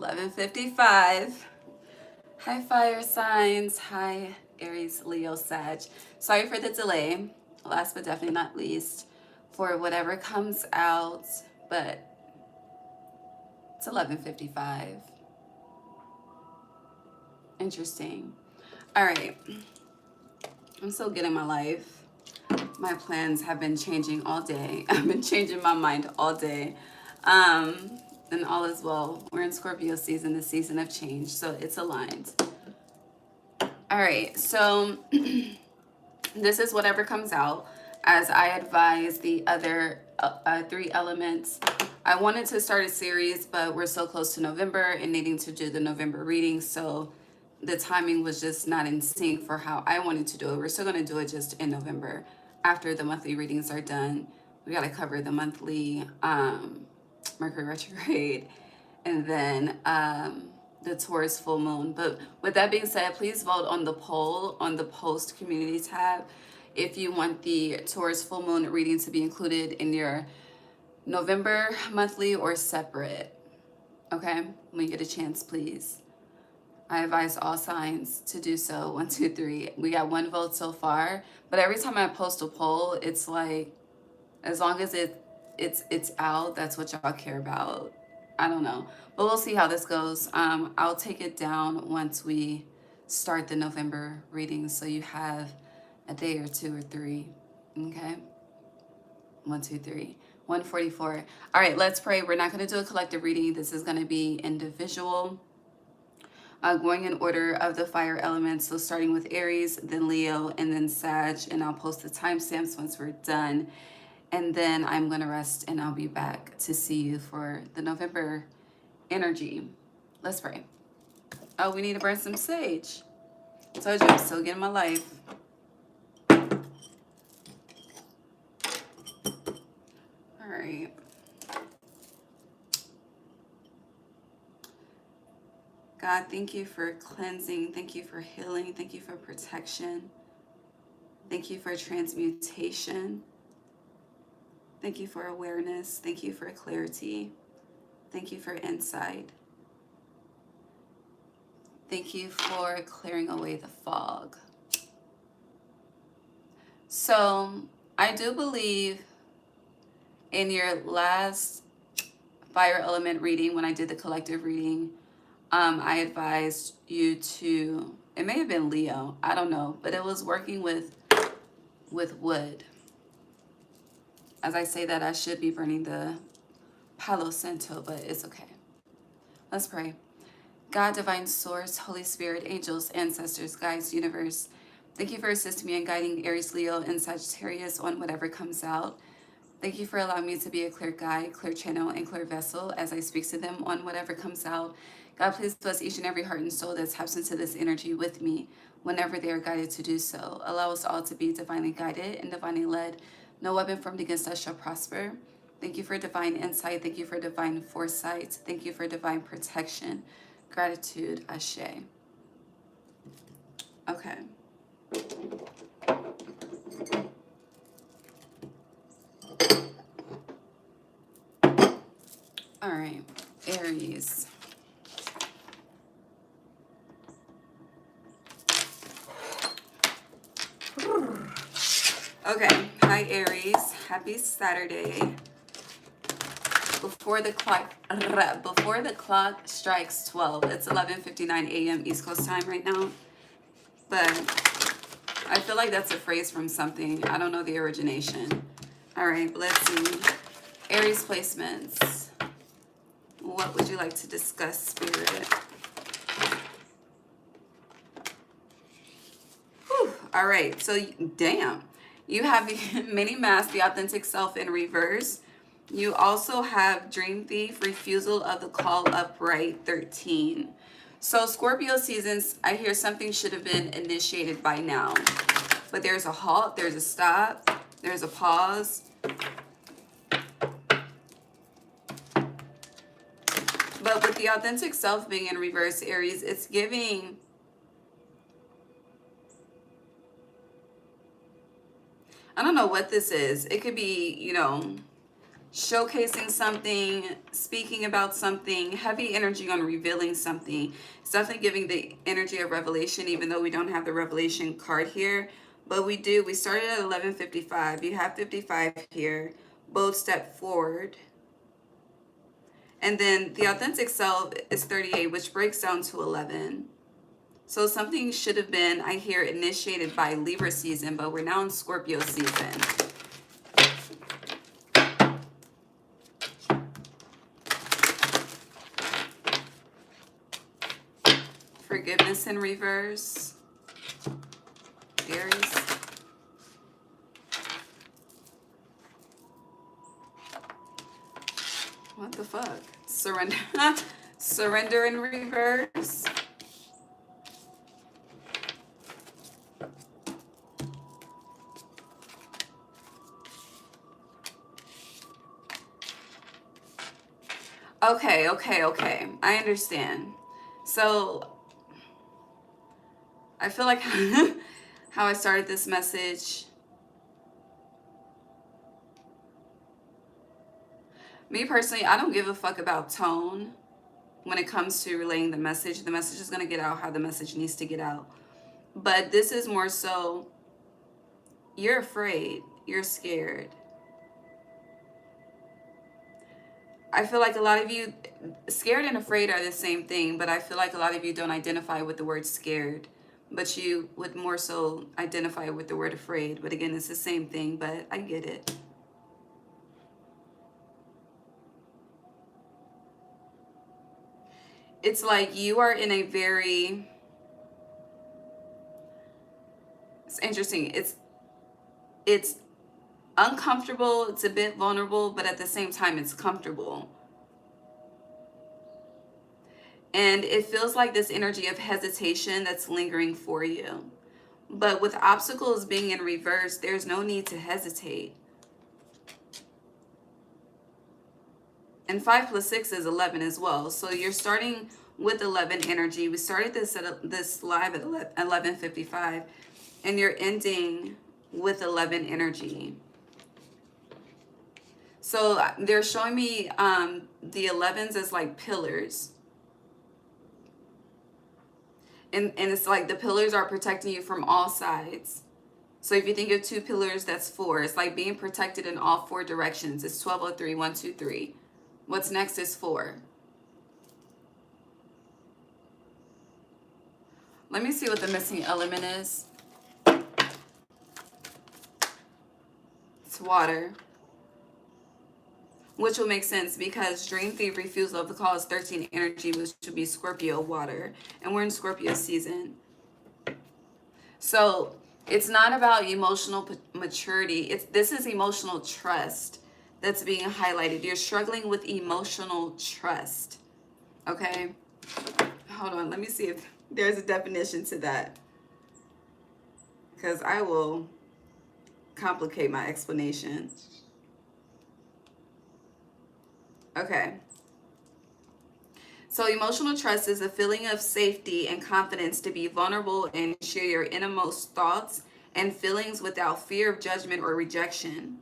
11:55. Hi, fire signs. Hi, Aries, Leo, Sag. Sorry for the delay. Last but definitely not least, for whatever comes out, but it's 11:55. Interesting. All right. I'm still getting my life. My plans have been changing all day. I've been changing my mind all day. And all is well. We're in Scorpio season, the season of change, so it's aligned. All right, so this is whatever comes out. As I advise the other 3 elements, I wanted to start a series, but we're so close to November and needing to do the November reading, so the timing was just not in sync for how I wanted to do it. We're still going to do it just in November after the monthly readings are done. We got to cover the monthly Mercury retrograde, and then the Taurus full moon. But with that being said, please vote on the poll on the post community tab if you want the Taurus full moon reading to be included in your November monthly or separate. Okay, when you get a chance, please. I advise all signs to do so. 1, 2, 3. We got 1 vote so far, but every time I post a poll, it's like, as long as it's out, that's what y'all care about. I don't know, but we'll see how this goes. I'll take it down once we start the November readings, so you have a day or 2 or 3. Okay, 1, 2, 3. 144. All right, let's pray. We're not going to do a collective reading. This is going to be individual. Going in order of the fire elements, so starting with Aries, then Leo, and then Sag, and I'll post the timestamps once we're done. And then I'm going to rest, and I'll be back to see you for the November energy. Let's pray. Oh, we need to burn some sage. I told you I'm still getting my life. All right. God, thank you for cleansing. Thank you for healing. Thank you for protection. Thank you for transmutation. Thank you for awareness. Thank you for clarity. Thank you for insight. Thank you for clearing away the fog. So I do believe in your last fire element reading, when I did the collective reading, I advised you to, it may have been Leo, I don't know, but it was working with wood. As I say that, I should be burning the Palo Santo, but it's okay. Let's pray. God, divine source, Holy Spirit, angels, ancestors, guides, universe, thank you for assisting me in guiding Aries, Leo, and Sagittarius on whatever comes out. Thank you for allowing me to be a clear guide, clear channel, and clear vessel as I speak to them on whatever comes out. God, please bless each and every heart and soul that taps into this energy with me whenever they are guided to do so. Allow us all to be divinely guided and divinely led. No weapon formed against us shall prosper. Thank you for divine insight. Thank you for divine foresight. Thank you for divine protection. Gratitude, Ashe. Okay. All right, Aries. Okay, hi Aries. Happy Saturday. Before the clock strikes 12. It's 11:59 a.m. East Coast time right now. But I feel like that's a phrase from something. I don't know the origination. All right, let's see. Aries placements. What would you like to discuss, Spirit? Whew. All right, so damn. You have the mini mask, the authentic self in reverse. You also have Dream Thief, refusal of the call upright, 13. So Scorpio seasons, I hear something should have been initiated by now. But there's a halt, there's a stop, there's a pause. But with the authentic self being in reverse, Aries, it's giving... I don't know what this is. It could be, you know, showcasing something, speaking about something, heavy energy on revealing something. It's definitely giving the energy of revelation, even though we don't have the revelation card here. But we do. We started at 11:55. You have 55 here. Both step forward. And then the authentic self is 38, which breaks down to 11. So something should have been, I hear, initiated by Libra season, but we're now in Scorpio season. Forgiveness in reverse. Aries. What the fuck? Surrender. Surrender in reverse. Okay. I understand. So I feel like how I started this message. Me personally, I don't give a fuck about tone when it comes to relaying the message. The message is going to get out how the message needs to get out. But this is more so, you're afraid, you're scared. I feel like a lot of you, scared and afraid are the same thing, but I feel like a lot of you don't identify with the word scared, but you would more so identify with the word afraid. But again, it's the same thing, but I get it. It's like you are in a very, it's interesting. It's uncomfortable, it's a bit vulnerable, but at the same time, it's comfortable. And it feels like this energy of hesitation that's lingering for you. But with obstacles being in reverse, there's no need to hesitate. And 5 plus 6 is 11 as well. So you're starting with 11 energy. We started this live at 11:55, and you're ending with 11 energy. So they're showing me the 11s as like pillars. And it's like the pillars are protecting you from all sides. So if you think of 2 pillars, that's 4. It's like being protected in all 4 directions. It's 1203, 1, 2, 3. What's next is 4. Let me see what the missing element is. It's water. Which will make sense because Dream Thief refusal of the call is 13 energy, which would be Scorpio water. And we're in Scorpio season. So it's not about emotional maturity. This is emotional trust that's being highlighted. You're struggling with emotional trust. Okay? Hold on. Let me see if there's a definition to that. Because I will complicate my explanation. Okay. So emotional trust is a feeling of safety and confidence to be vulnerable and share your innermost thoughts and feelings without fear of judgment or rejection.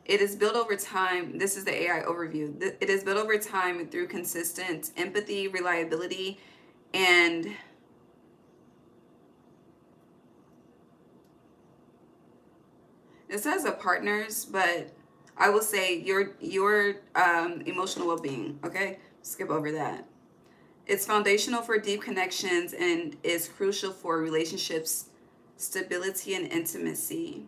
It is built over time. This is the AI overview. It is built over time through consistent empathy, reliability, and it says a partners, but I will say your emotional well-being. Okay, skip over that. It's foundational for deep connections and is crucial for relationships, stability, and intimacy.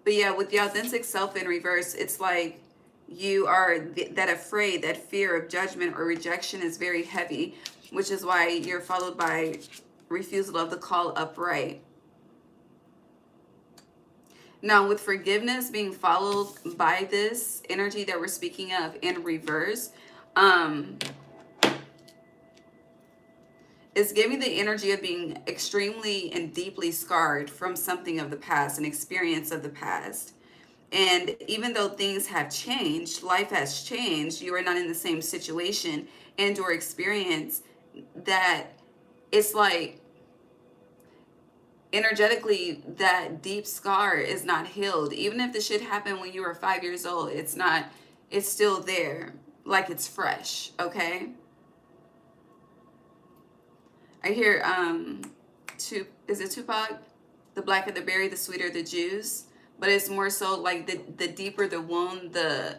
But yeah, with the authentic self in reverse, it's like you are that afraid, that fear of judgment or rejection is very heavy, which is why you're followed by refusal of the call upright. Now, with forgiveness being followed by this energy that we're speaking of in reverse, it's giving the energy of being extremely and deeply scarred from something of the past, an experience of the past. And even though things have changed, life has changed, you are not in the same situation and or experience, that it's like energetically, that deep scar is not healed. Even if the shit happened when you were 5 years old, it's still there, like it's fresh, okay? I hear, is it Tupac? The blacker the berry, the sweeter the juice. But it's more so like the deeper the wound, the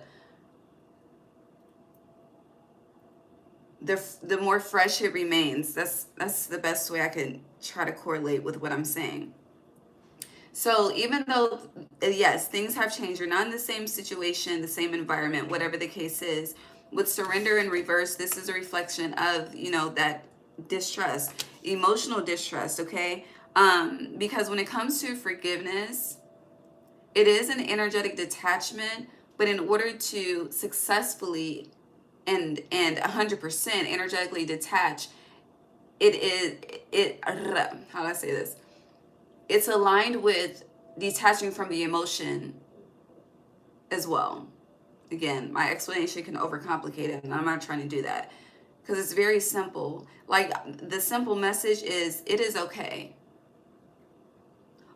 more fresh it remains. That's the best way I can try to correlate with what I'm saying. So even though, yes, things have changed, you're not in the same situation, the same environment, whatever the case is. With surrender in reverse, this is a reflection of, that distrust, emotional distrust, okay? Because when it comes to forgiveness, it is an energetic detachment, but in order to successfully and 100% energetically detach, how do I say this? It's aligned with detaching from the emotion as well. Again, my explanation can overcomplicate it, and I'm not trying to do that because it's very simple. Like, the simple message is, it is okay.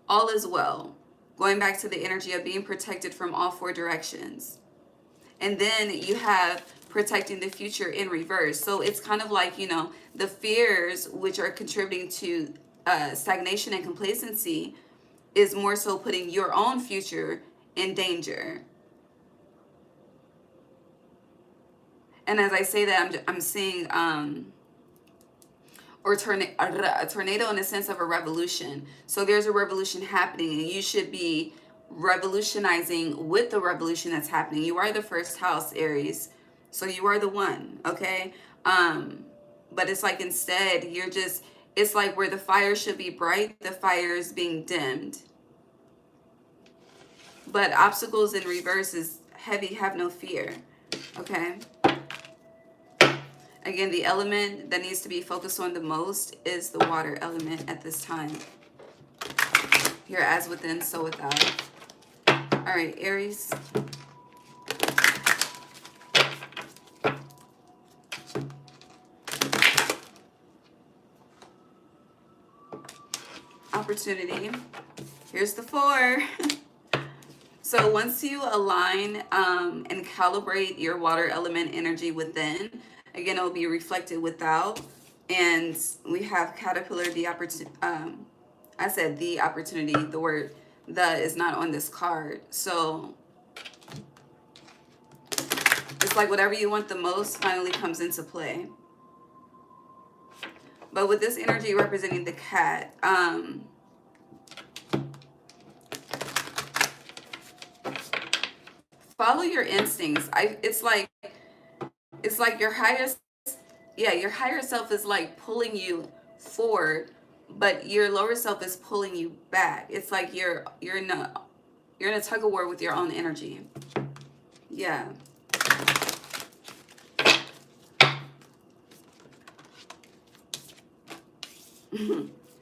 All is well. Going back to the energy of being protected from all four directions. And then you have protecting the future in reverse. So it's kind of like, the fears which are contributing to stagnation and complacency is more so putting your own future in danger. And as I say that, I'm seeing a tornado in the sense of a revolution. So there's a revolution happening, and you should be revolutionizing with the revolution that's happening. You are the first house, Aries. So you are the one, okay? But it's like, instead, it's like where the fire should be bright, the fire is being dimmed. But obstacles in reverse is heavy, have no fear, okay? Again, the element that needs to be focused on the most is the water element at this time. Here, as within, so without. All right, Aries. Opportunity. Here's the 4. So once you align and calibrate your water element energy within, again, it will be reflected without. And we have caterpillar, the opportunity. I said the opportunity. The word "the" is not on this card. So it's like whatever you want the most finally comes into play. But with this energy representing the cat, follow your instincts. It's like your higher self is like pulling you forward, but your lower self is pulling you back. It's like you're in a tug of war with your own energy. Yeah.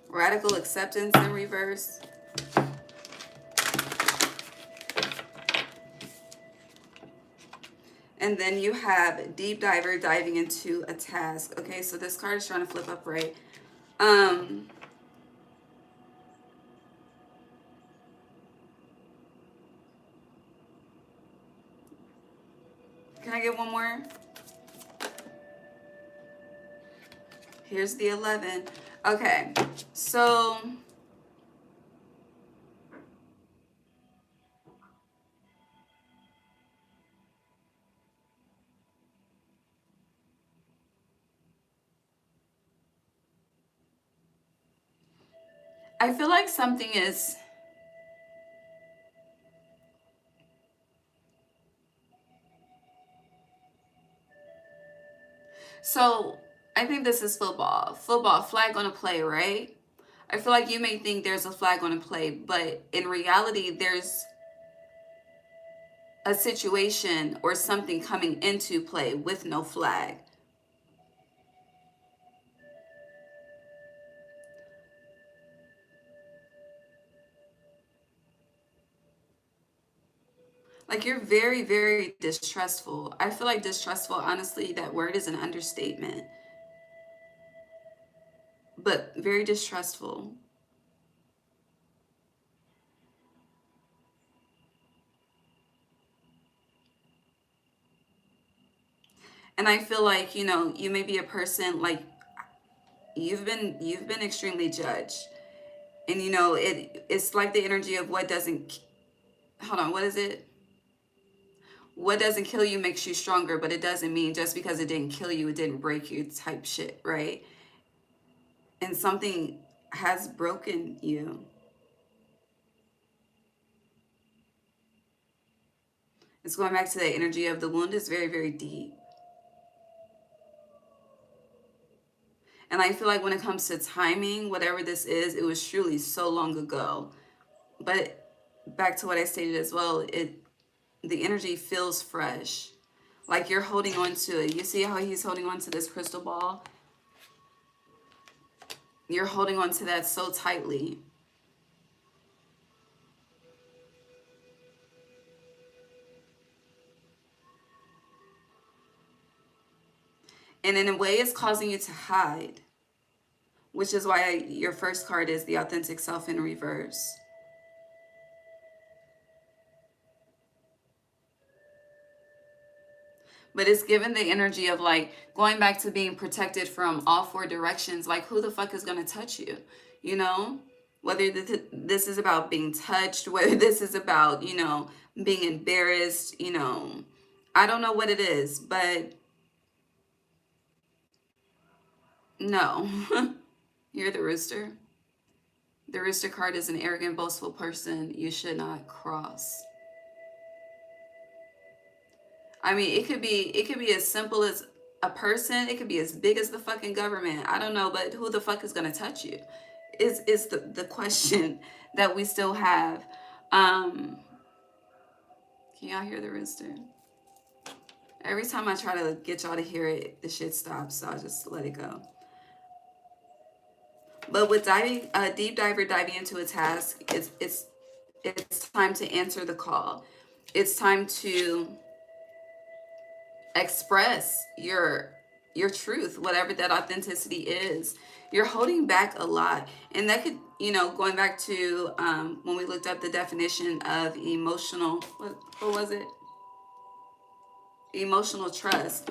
Radical acceptance in reverse. And then you have deep diver, diving into a task. Okay, so this card is trying to flip upright. Can I get one more? Here's the 11. Okay, so I feel like something is... So I think this is football. Football, flag on a play, right? I feel like you may think there's a flag on a play, but in reality, there's a situation or something coming into play with no flag. Like, you're very, very distrustful. I feel like distrustful, honestly, that word is an understatement. But very distrustful. And I feel like, you know, you may be a person like you've been extremely judged. And you know, it's like the energy of what doesn't, hold on, what is it? What doesn't kill you makes you stronger, but it doesn't mean just because it didn't kill you, it didn't break you type shit, right? And something has broken you. It's going back to the energy of the wound is very, very deep. And I feel like when it comes to timing, whatever this is, it was truly so long ago. But back to what I stated as well, the energy feels fresh. Like you're holding on to it. You see how he's holding on to this crystal ball? You're holding on to that so tightly. And in a way, it's causing you to hide, which is why your first card is the authentic self in reverse. But it's given the energy of like going back to being protected from all four directions. Like who the fuck is going to touch you? You know, whether this is about being touched, whether this is about, you know, being embarrassed, you know, I don't know what it is, but no. You're the rooster. The rooster card is an arrogant, boastful person you should not cross. I mean, it could be as simple as a person. It could be as big as the fucking government. I don't know, but who the fuck is gonna touch you? Is the question that we still have. Can y'all hear the rooster? Every time I try to get y'all to hear it, the shit stops. So I'll just let it go. But with diving, deep diver diving into a task, it's time to answer the call. It's time to express your truth, whatever that authenticity is. You're holding back a lot, and that could, you know, going back to when we looked up the definition of emotional, what was it? Emotional trust.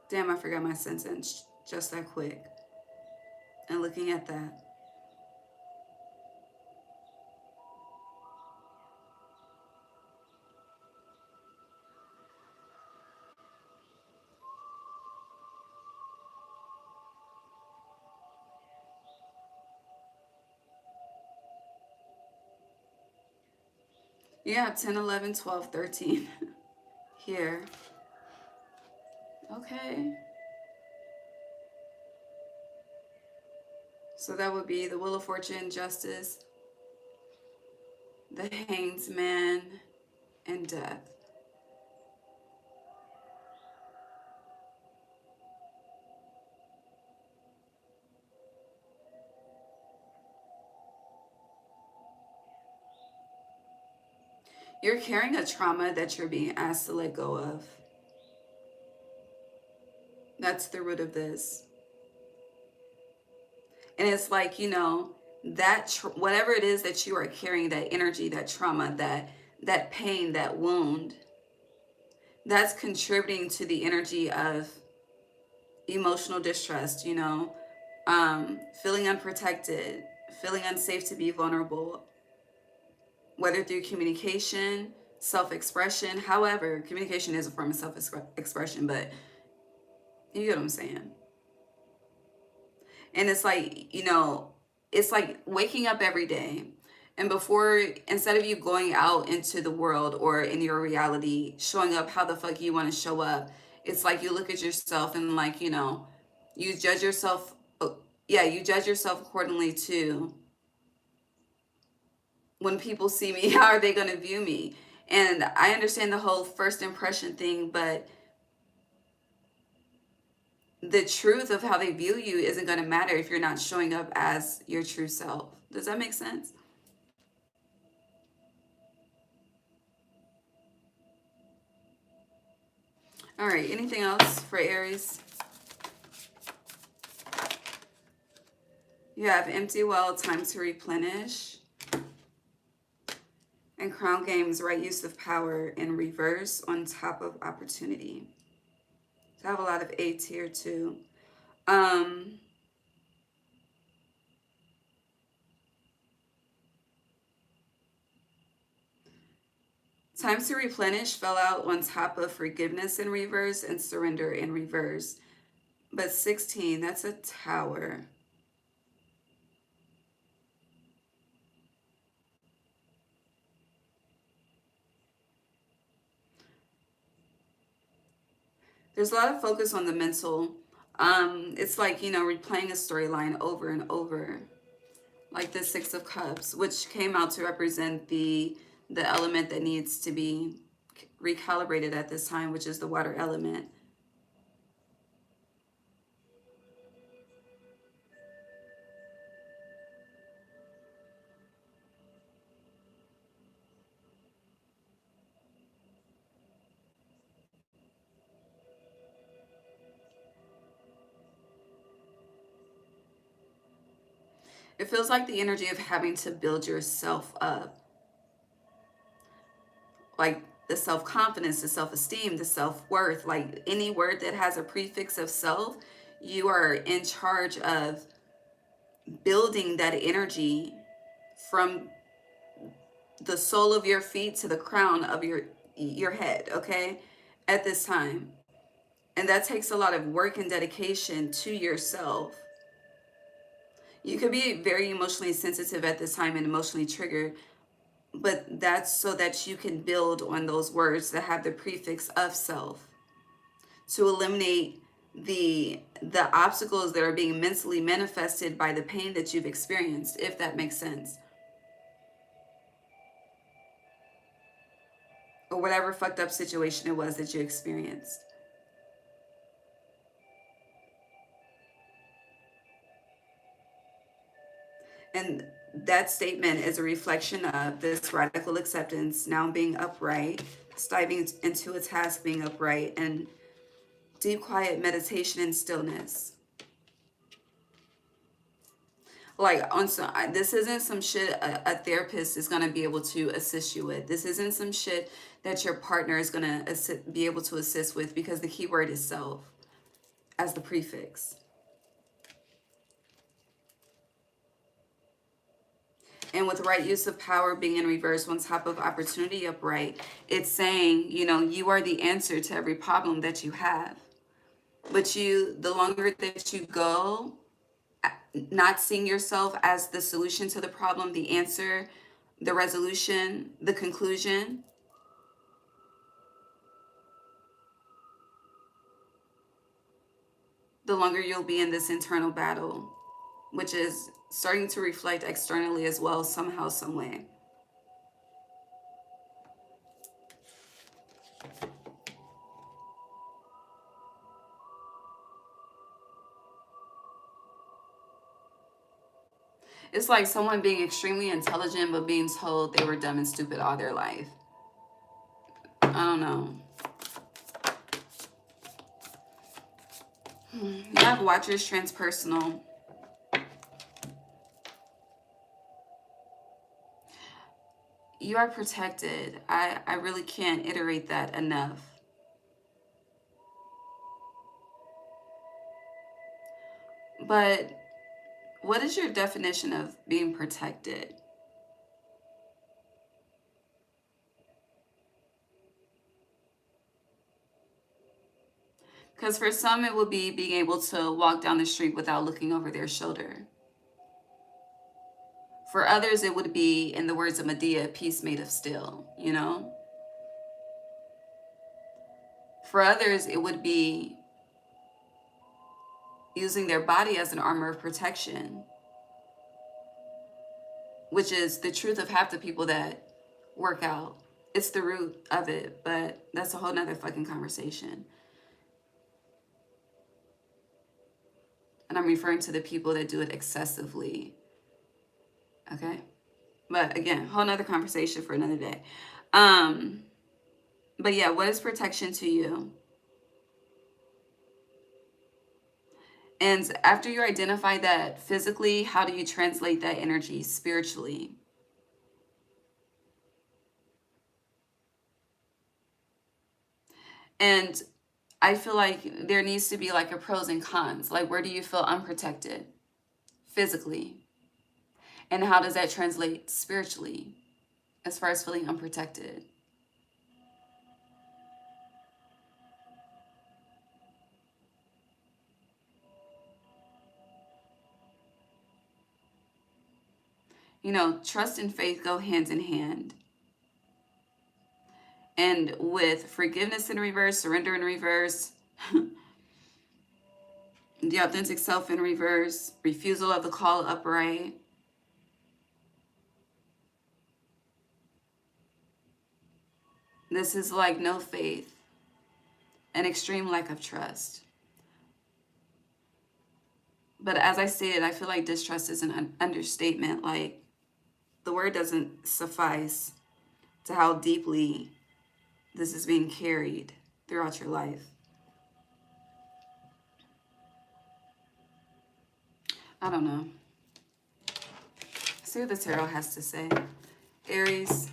Damn, I forgot my sentence just that quick. And looking at that. Yeah, 10, 11, 12, 13. Here. Okay. So that would be the Wheel of Fortune, Justice, the Hanged Man, and Death. You're carrying a trauma that you're being asked to let go of. That's the root of this. And it's like, you know, that whatever it is that you are carrying, that energy, that trauma, that pain, that wound, that's contributing to the energy of emotional distrust, you know, feeling unprotected, feeling unsafe to be vulnerable, whether through communication, self-expression. However, communication is a form of self-expression, but you get what I'm saying. And it's like, you know, it's like waking up every day. And before, instead of you going out into the world or in your reality, showing up how the fuck you want to show up, it's like you look at yourself and like, you know, you judge yourself. Yeah, you judge yourself accordingly to when people see me, how are they going to view me? And I understand the whole first impression thing, but the truth of how they view you isn't going to matter if you're not showing up as your true self. Does that make sense? All right, anything else for Aries? You have empty well, time to replenish. And Crown Games, right use of power in reverse on top of opportunity. So I have a lot of 8s here too. Time to replenish fell out on top of forgiveness in reverse and surrender in reverse. But 16, that's a tower. There's a lot of focus on the mental. It's like, you know, replaying a storyline over and over. Like the Six of Cups, which came out to represent the element that needs to be recalibrated at this time, which is the water element. It feels like the energy of having to build yourself up. Like the self-confidence, the self-esteem, the self-worth, like any word that has a prefix of self, you are in charge of building that energy from the sole of your feet to the crown of your head, okay? At this time. And that takes a lot of work and dedication to yourself. You could be very emotionally sensitive at this time and emotionally triggered, but that's so that you can build on those words that have the prefix of self to eliminate the obstacles that are being mentally manifested by the pain that you've experienced, if that makes sense. Or whatever fucked up situation it was that you experienced. And that statement is a reflection of this radical acceptance, now being upright, diving into a task being upright, and deep quiet meditation and stillness. Like on some, this isn't some shit a therapist is gonna be able to assist you with. This isn't some shit that your partner is gonna be able to assist with, because the key word is self as the prefix. And with right use of power being in reverse on top of opportunity upright, it's saying, you know, you are the answer to every problem that you have. But the longer that you go, not seeing yourself as the solution to the problem, the answer, the resolution, the conclusion, the longer you'll be in this internal battle, which is starting to reflect externally as well, somehow, some way. It's like someone being extremely intelligent but being told they were dumb and stupid all their life. I don't know. You have Watchers transpersonal. You are protected. I really can't iterate that enough. But what is your definition of being protected? Because for some, it would be being able to walk down the street without looking over their shoulder. For others, it would be, in the words of Medea, a piece made of steel, you know? For others, it would be using their body as an armor of protection, which is the truth of half the people that work out. It's the root of it, but that's a whole nother fucking conversation. And I'm referring to the people that do it excessively. Okay? But again, whole nother conversation for another day. But yeah, what is protection to you? And after you identify that physically, how do you translate that energy spiritually? And I feel like there needs to be like a pros and cons. Like, where do you feel unprotected physically? And how does that translate spiritually as far as feeling unprotected? You know, trust and faith go hand in hand. And with forgiveness in reverse, surrender in reverse, the authentic self in reverse, refusal of the call upright, this is like no faith, an extreme lack of trust. But as I stated, I feel like distrust is an understatement. Like, the word doesn't suffice to how deeply this is being carried throughout your life. I don't know. See what the tarot has to say. Aries.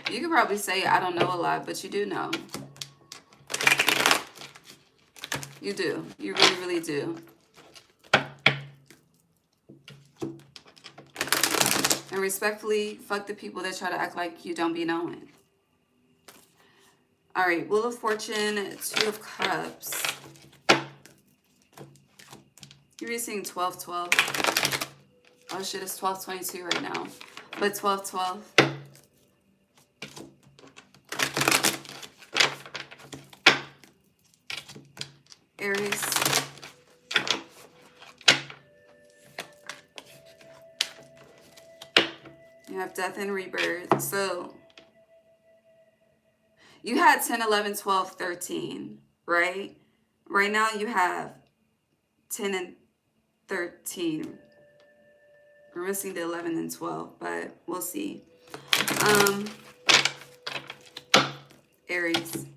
You could probably say, I don't know a lot, but you do know. You do. You really, really do. And respectfully, fuck the people that try to act like you don't be knowing. All right, Wheel of Fortune, Two of Cups. You're seeing 12-12. Oh shit, it's 12-22 right now. But 12-12. Aries. You have Death and Rebirth. So you had 10, 11, 12, 13, right? Right now you have 10 and 13. We're missing the 11 and 12, but we'll see. Aries.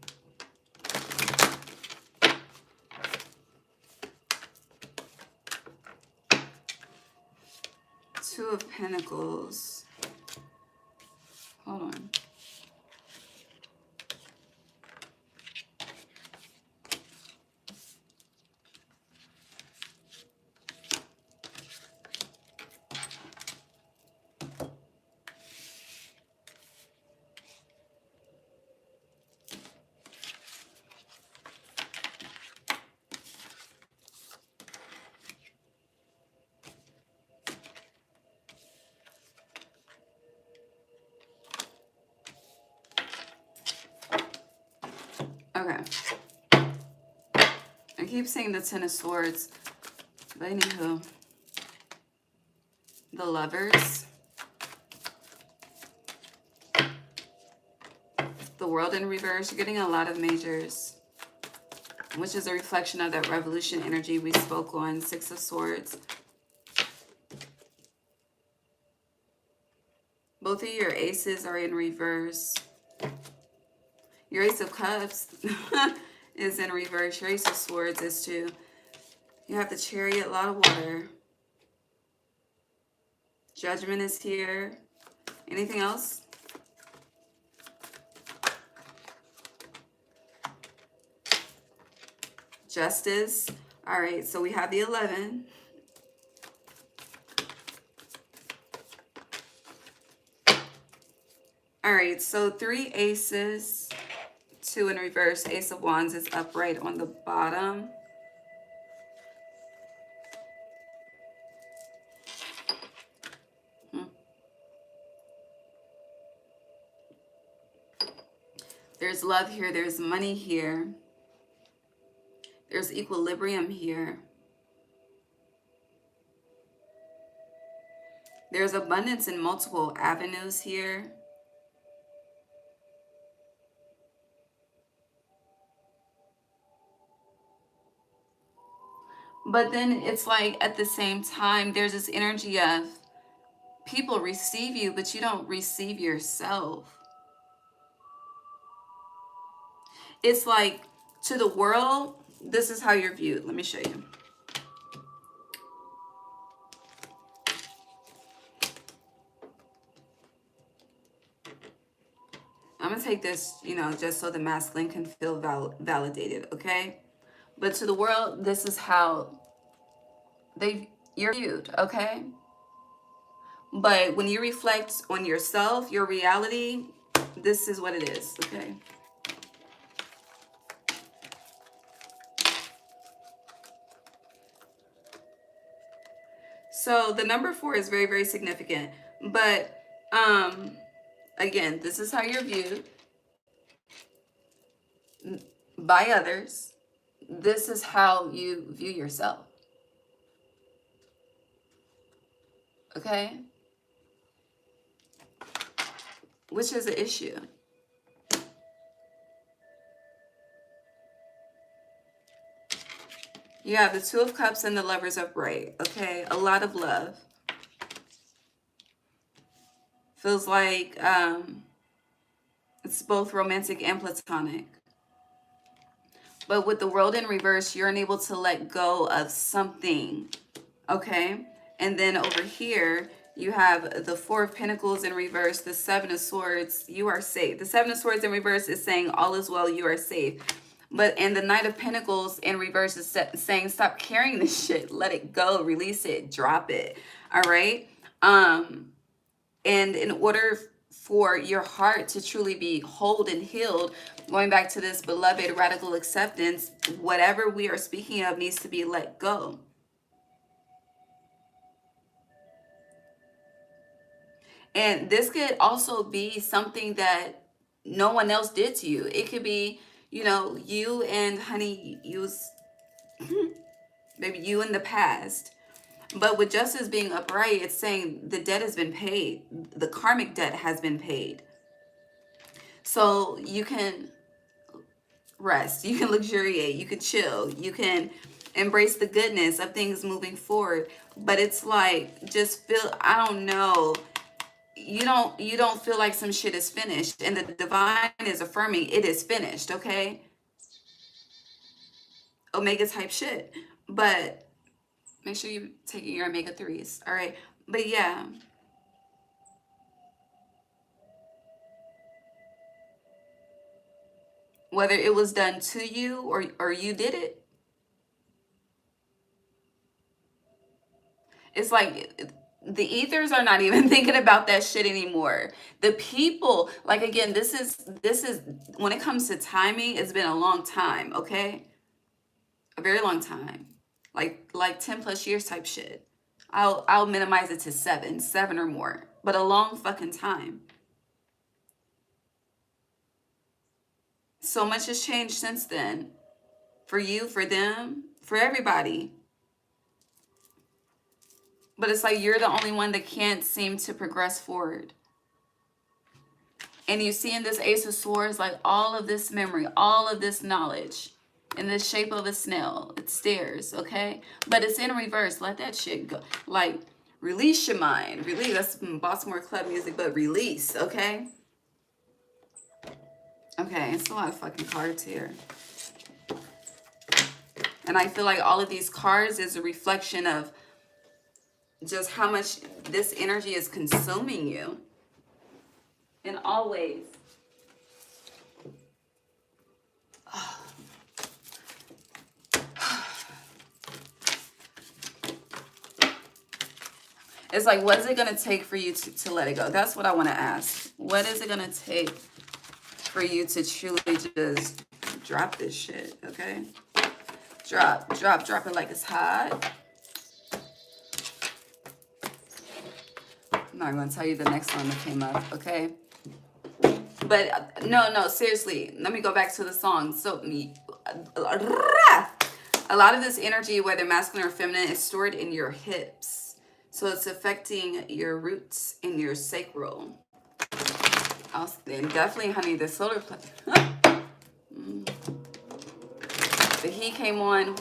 Two of Pentacles. Hold on. Okay. I keep saying the Ten of Swords, but anywho. The Lovers. The World in reverse. You're getting a lot of majors, which is a reflection of that revolution energy we spoke on. Six of Swords. Both of your aces are in reverse. Your Ace of Cups is in reverse. Your Ace of Swords is too. You have the Chariot, a lot of water. Judgment is here. Anything else? Justice. All right, so we have the 11. All right, so 3 aces, 2 in reverse. Ace of Wands is upright on the bottom. There's love here. There's money here. There's equilibrium here. There's abundance in multiple avenues here. But then it's like at the same time, there's this energy of people receive you, but you don't receive yourself. It's like to the world, this is how you're viewed. Let me show you. I'm going to take this, you know, just so the masculine can feel validated, okay? But to the world, this is how you're viewed, okay? But when you reflect on yourself, your reality, this is what it is, okay? So the number 4 is very, very significant. But again, this is how you're viewed by others. This is how you view yourself. Okay? Which is an issue. You have the 2 of Cups and the Lovers upright. Okay? A lot of love. Feels like it's both romantic and platonic. But with the World in reverse, you're unable to let go of something. Okay? And then over here, you have the 4 of Pentacles in reverse, the 7 of Swords, you are safe. The 7 of Swords in reverse is saying all is well, you are safe. But and the Knight of Pentacles in reverse is saying stop carrying this shit. Let it go, release it, drop it. All right? And in order for your heart to truly be whole and healed, going back to this beloved radical acceptance, whatever we are speaking of needs to be let go. And this could also be something that no one else did to you. It could be, you know, you and honey, maybe you in the past. But with justice being upright, it's saying the debt has been paid. The karmic debt has been paid. So you can rest, you can luxuriate, you can chill, you can embrace the goodness of things moving forward. But it's like, just feel, I don't know, you don't feel like some shit is finished, and the divine is affirming it is finished, okay? Omega type shit. But make sure you're taking your omega-3s, all right? But yeah, whether it was done to you or you did it, it's like the ethers are not even thinking about that shit anymore. The people, like, again, this is when it comes to timing, it's been a long time, okay? A very long time. Like 10 plus years type shit. I'll minimize it to 7 or more, but a long fucking time. So much has changed since then. For you, for them, for everybody. But it's like you're the only one that can't seem to progress forward. And you see in this Ace of Swords, like all of this memory, all of this knowledge in the shape of a snail. It stares, okay? But it's in reverse. Let that shit go. Like, release your mind. Release. That's Baltimore club music, but release, okay? Okay, it's a lot of fucking cards here. And I feel like all of these cards is a reflection of just how much this energy is consuming you in all ways. It's like, what is it going to take for you to let it go? That's what I want to ask. What is it going to take for you to truly just drop this shit, okay? Drop it like it's hot. I'm not going to tell you the next one that came up, okay? But no, seriously, let me go back to the song. So a lot of this energy, whether masculine or feminine, is stored in your hips. So it's affecting your roots in your sacral. And definitely, honey, the solar plexus. The heat came on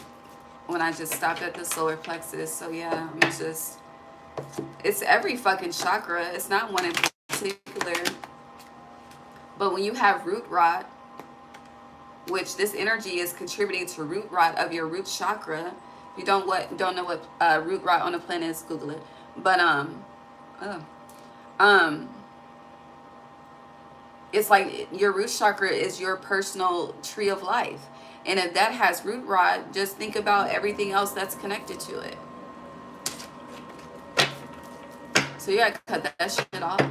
when I just stopped at the solar plexus. So yeah, it's every fucking chakra. It's not one in particular. But when you have root rot, which this energy is contributing to root rot of your root chakra. If you don't know what root rot on the planet is, Google it. But it's like your root chakra is your personal tree of life. And if that has root rot, just think about everything else that's connected to it. So you gotta cut that shit off.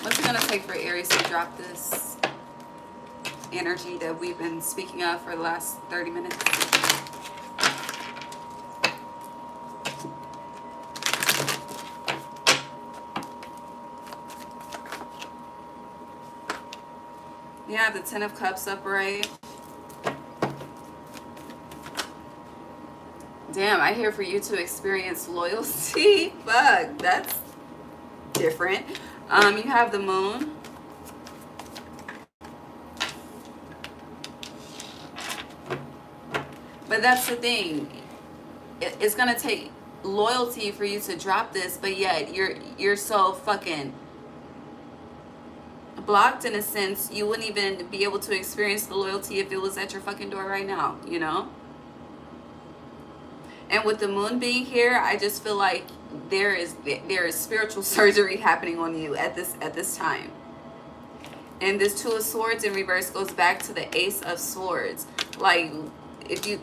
What's it gonna take for Aries to drop this energy that we've been speaking of for the last 30 minutes? You have the 10 of Cups upright. Damn, I hear for you to experience loyalty. Fuck, that's different. You have the Moon. But that's the thing. It's gonna take loyalty for you to drop this, but yet you're so fucking blocked in a sense. You wouldn't even be able to experience the loyalty if it was at your fucking door right now, you know? And with the Moon being here, I just feel like there is spiritual surgery happening on you at this time. And this Two of Swords in reverse goes back to the Ace of Swords. Like, if you,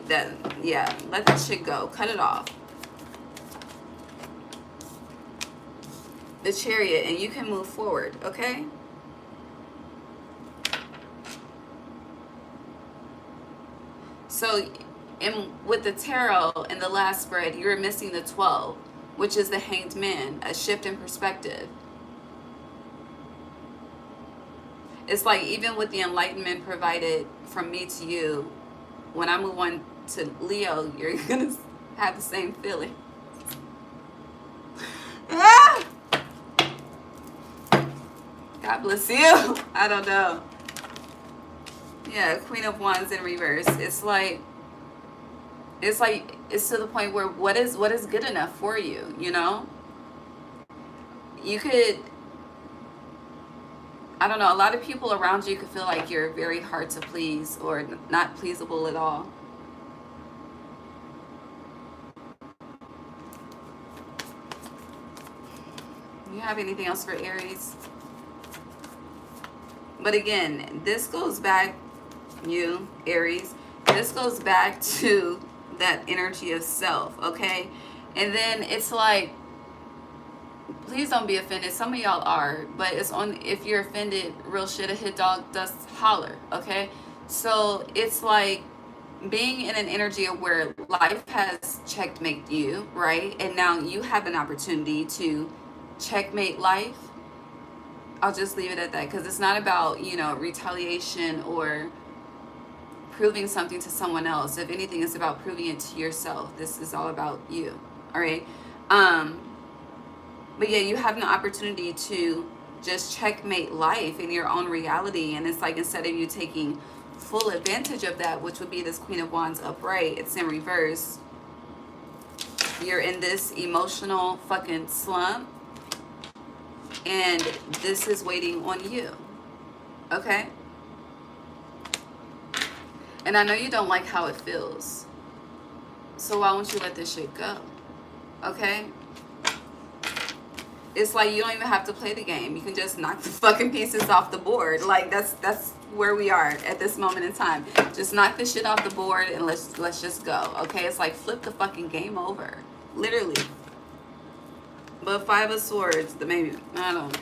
yeah, let that shit go. Cut it off. The Chariot, and you can move forward, okay? So, with the Tarot in the last spread, you were missing the 12, which is the Hanged Man, a shift in perspective. It's like, even with the enlightenment provided from me to you, when I move on to Leo, you're going to have the same feeling. Ah! God bless you. I don't know. Yeah, Queen of Wands in reverse. It's to the point where what is good enough for you, you know? You could, I don't know, a lot of people around you could feel like you're very hard to please or not pleasable at all. You have anything else for Aries? But again, this goes back, you, Aries, this goes back to that energy of self, okay? And then it's like, please don't be offended. Some of y'all are, but it's on, if you're offended, real shit, a hit dog does holler, okay? So it's like being in an energy of where life has checkmate you, right? And now you have an opportunity to checkmate life. I'll just leave it at that, because it's not about, you know, retaliation or proving something to someone else. If anything, it's about proving it to yourself. This is all about you, all right? But yeah, you have an opportunity to just checkmate life in your own reality. And it's like, instead of you taking full advantage of that, which would be this Queen of Wands upright, it's in reverse. You're in this emotional fucking slump, and this is waiting on you, okay? And I know you don't like how it feels, so why won't you let this shit go, okay? It's like you don't even have to play the game. You can just knock the fucking pieces off the board. Like, that's where we are at this moment in time. Just knock this shit off the board and let's just go, okay? It's like flip the fucking game over, literally. But Five of Swords, maybe, I don't know.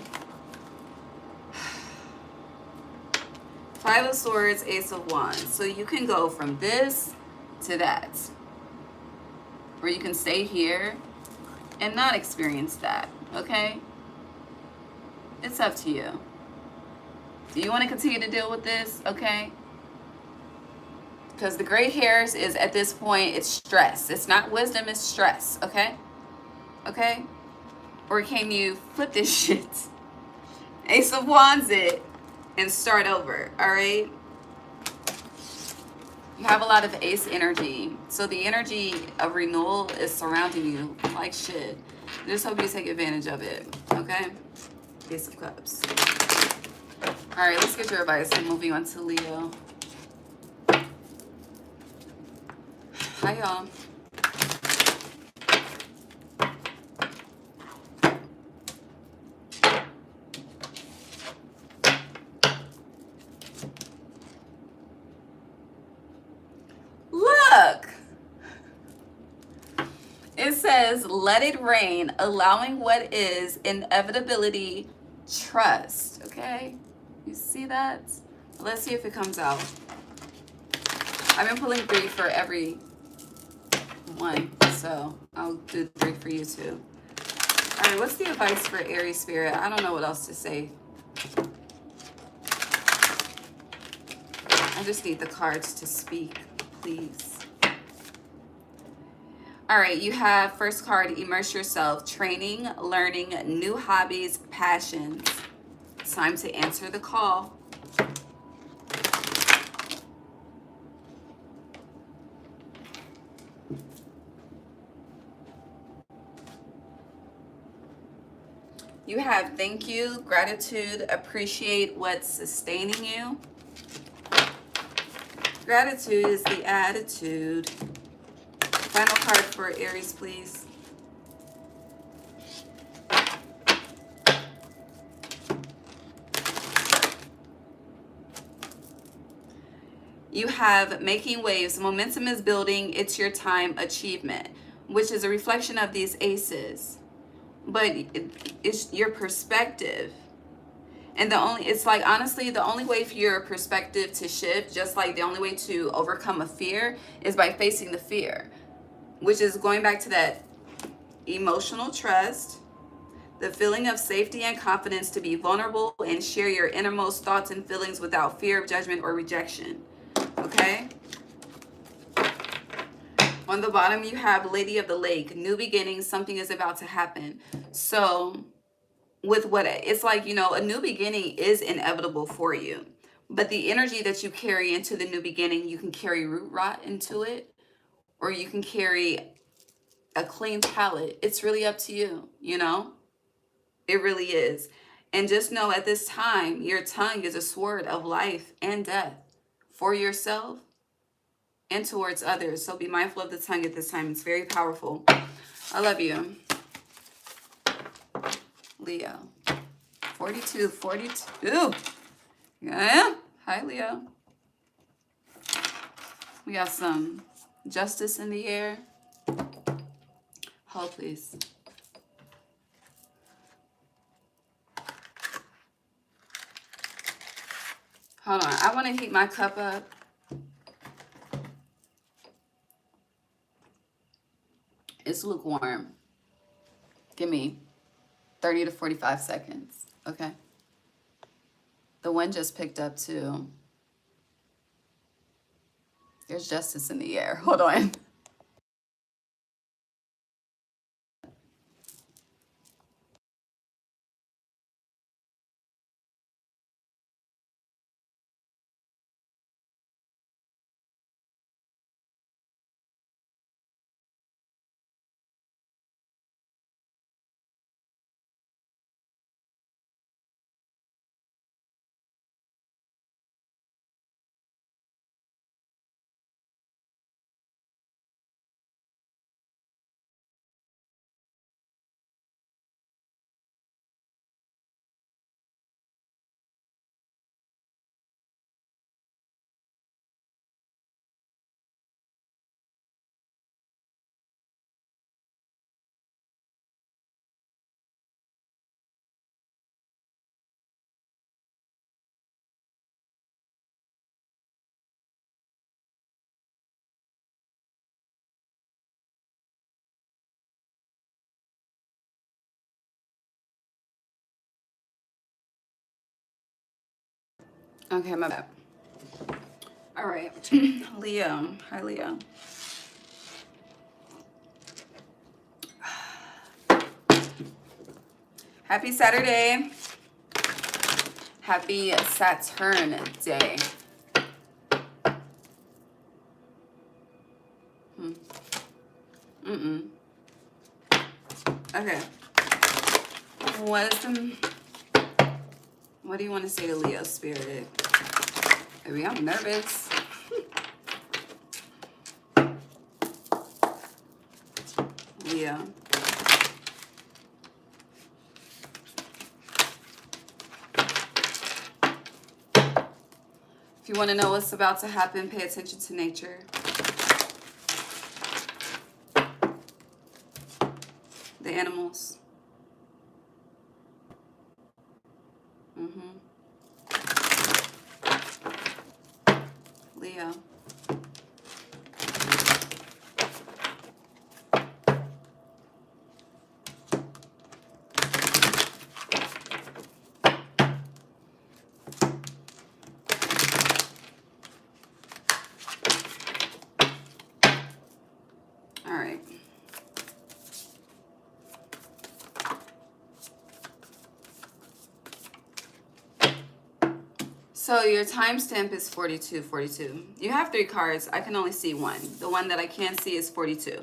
Five of Swords, Ace of Wands. So you can go from this to that. Or you can stay here and not experience that, okay? It's up to you. Do you want to continue to deal with this, okay? Because the gray hairs is, at this point, it's stress. It's not wisdom, it's stress, okay? Okay? Or can you flip this shit? Ace of Wands it and start over, all right? You have a lot of ace energy. So the energy of renewal is surrounding you like shit. Just hope you take advantage of it, okay? Ace of Cups. All right, let's get your advice and moving on to Leo. Hi, y'all. It says, let it rain, allowing what is, inevitability, trust. Okay? You see that? Let's see if it comes out. I've been pulling 3 for every one, so I'll do 3 for you too. All right, what's the advice for Aries Spirit? I don't know what else to say. I just need the cards to speak, please. All right, you have first card, immerse yourself, training, learning, new hobbies, passions. It's time to answer the call. You have thank you, gratitude, appreciate what's sustaining you. Gratitude is the attitude. Final card for Aries, please. You have making waves, momentum is building, it's your time, achievement, which is a reflection of these aces. But it's your perspective. And it's like, honestly, the only way for your perspective to shift, just like the only way to overcome a fear, is by facing the fear, which is going back to that emotional trust, the feeling of safety and confidence to be vulnerable and share your innermost thoughts and feelings without fear of judgment or rejection. Okay? On the bottom, you have Lady of the Lake, new beginnings, something is about to happen. So with what it's like, you know, a new beginning is inevitable for you, but the energy that you carry into the new beginning, you can carry root rot into it, or you can carry a clean palette. It's really up to you, you know? It really is. And just know at this time, your tongue is a sword of life and death for yourself and towards others. So be mindful of the tongue at this time. It's very powerful. I love you. Leo. 42. Yeah. Hi, Leo. We got some justice in the air. Hold, please. Hold on. I want to heat my cup up. It's lukewarm. Give me 30 to 45 seconds. Okay. The wind just picked up too. There's justice in the air. Hold on. Okay, my bad. All right. Leo. Hi, Leo. Happy Saturday. Happy Saturn Day. Okay. What do you want to say to Leo Spirit? Baby, I'm nervous. Leo. If you want to know what's about to happen, pay attention to nature. The animals. Mm-hmm. Leo. All right. So your timestamp is 4242. You have 3 cards. I can only see one. The one that I can see is 42.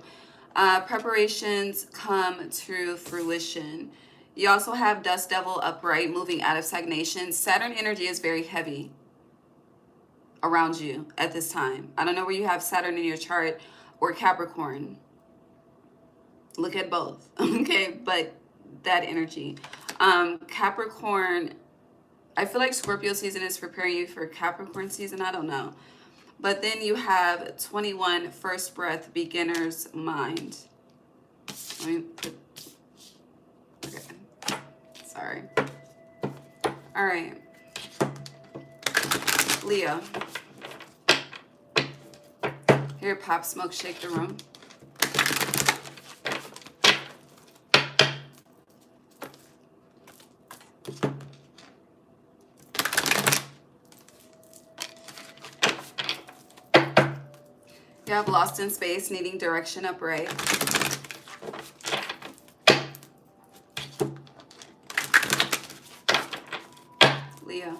Preparations come to fruition. You also have Dust Devil upright, moving out of stagnation. Saturn energy is very heavy around you at this time. I don't know where you have Saturn in your chart or Capricorn. Look at both, okay? But that energy. Capricorn, I feel like Scorpio season is preparing you for Capricorn season. I don't know. But then you have 21, first breath, beginner's mind. Let me put, okay. Sorry. All right. Leo. Here, Pop Smoke, shake the room. You have lost in space, needing direction, upright. Leo.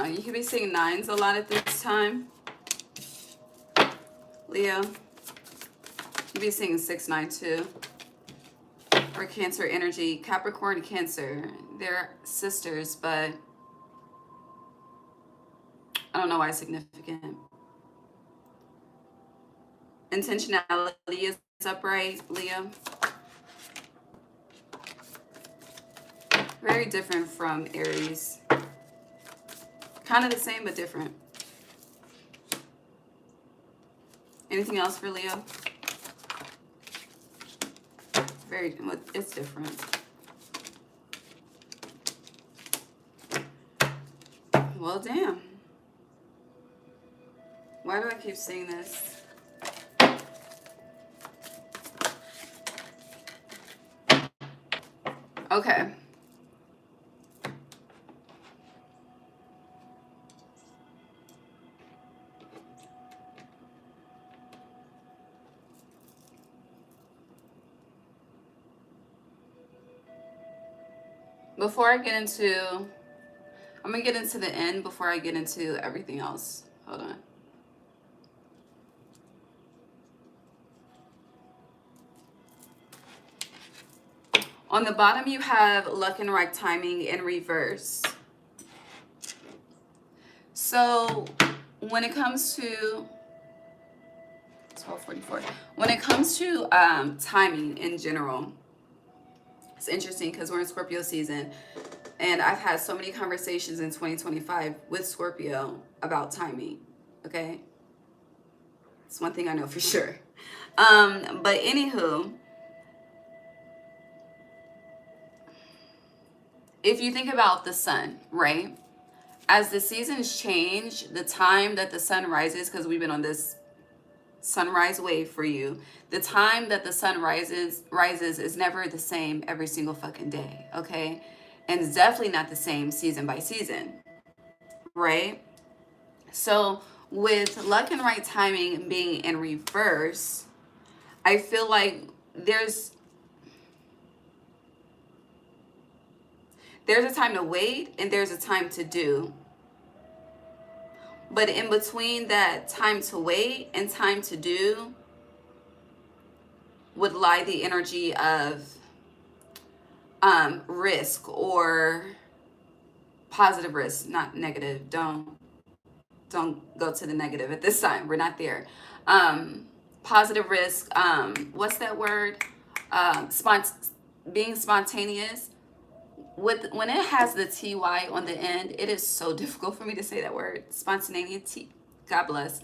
You could be seeing 9s a lot at this time. Leo. You'd be seeing 6, 9 too. Or Cancer energy. Capricorn, Cancer. They're sisters, but I don't know why it's significant. Intentionality is upright, Leo. Very different from Aries. Kind of the same, but different. Anything else for Leo? Very, it's different. Well, damn. Why do I keep seeing this? Okay. Before I get into, I'm going to get into the end before I get into everything else. Hold on. On the bottom, you have luck and right timing in reverse. So when it comes to 12:44, when it comes to timing in general, it's interesting because we're in Scorpio season, and I've had so many conversations in 2025 with Scorpio about timing. Okay, it's one thing I know for sure. But anywho, if you think about the sun, right? As the seasons change, the time that the sun rises, because we've been on this sunrise wave for you, the time that the sun rises is never the same every single fucking day, okay? And it's definitely not the same season by season, right? So with luck and right timing being in reverse, I feel like there's a time to wait and there's a time to do. But in between that time to wait and time to do would lie the energy of risk or positive risk, not negative. Don't don't go to the negative at this time. We're not there. Positive risk. What's that word? Being spontaneous. When it has the ty on the end, it is so difficult for me to say that word. Spontaneity. God bless.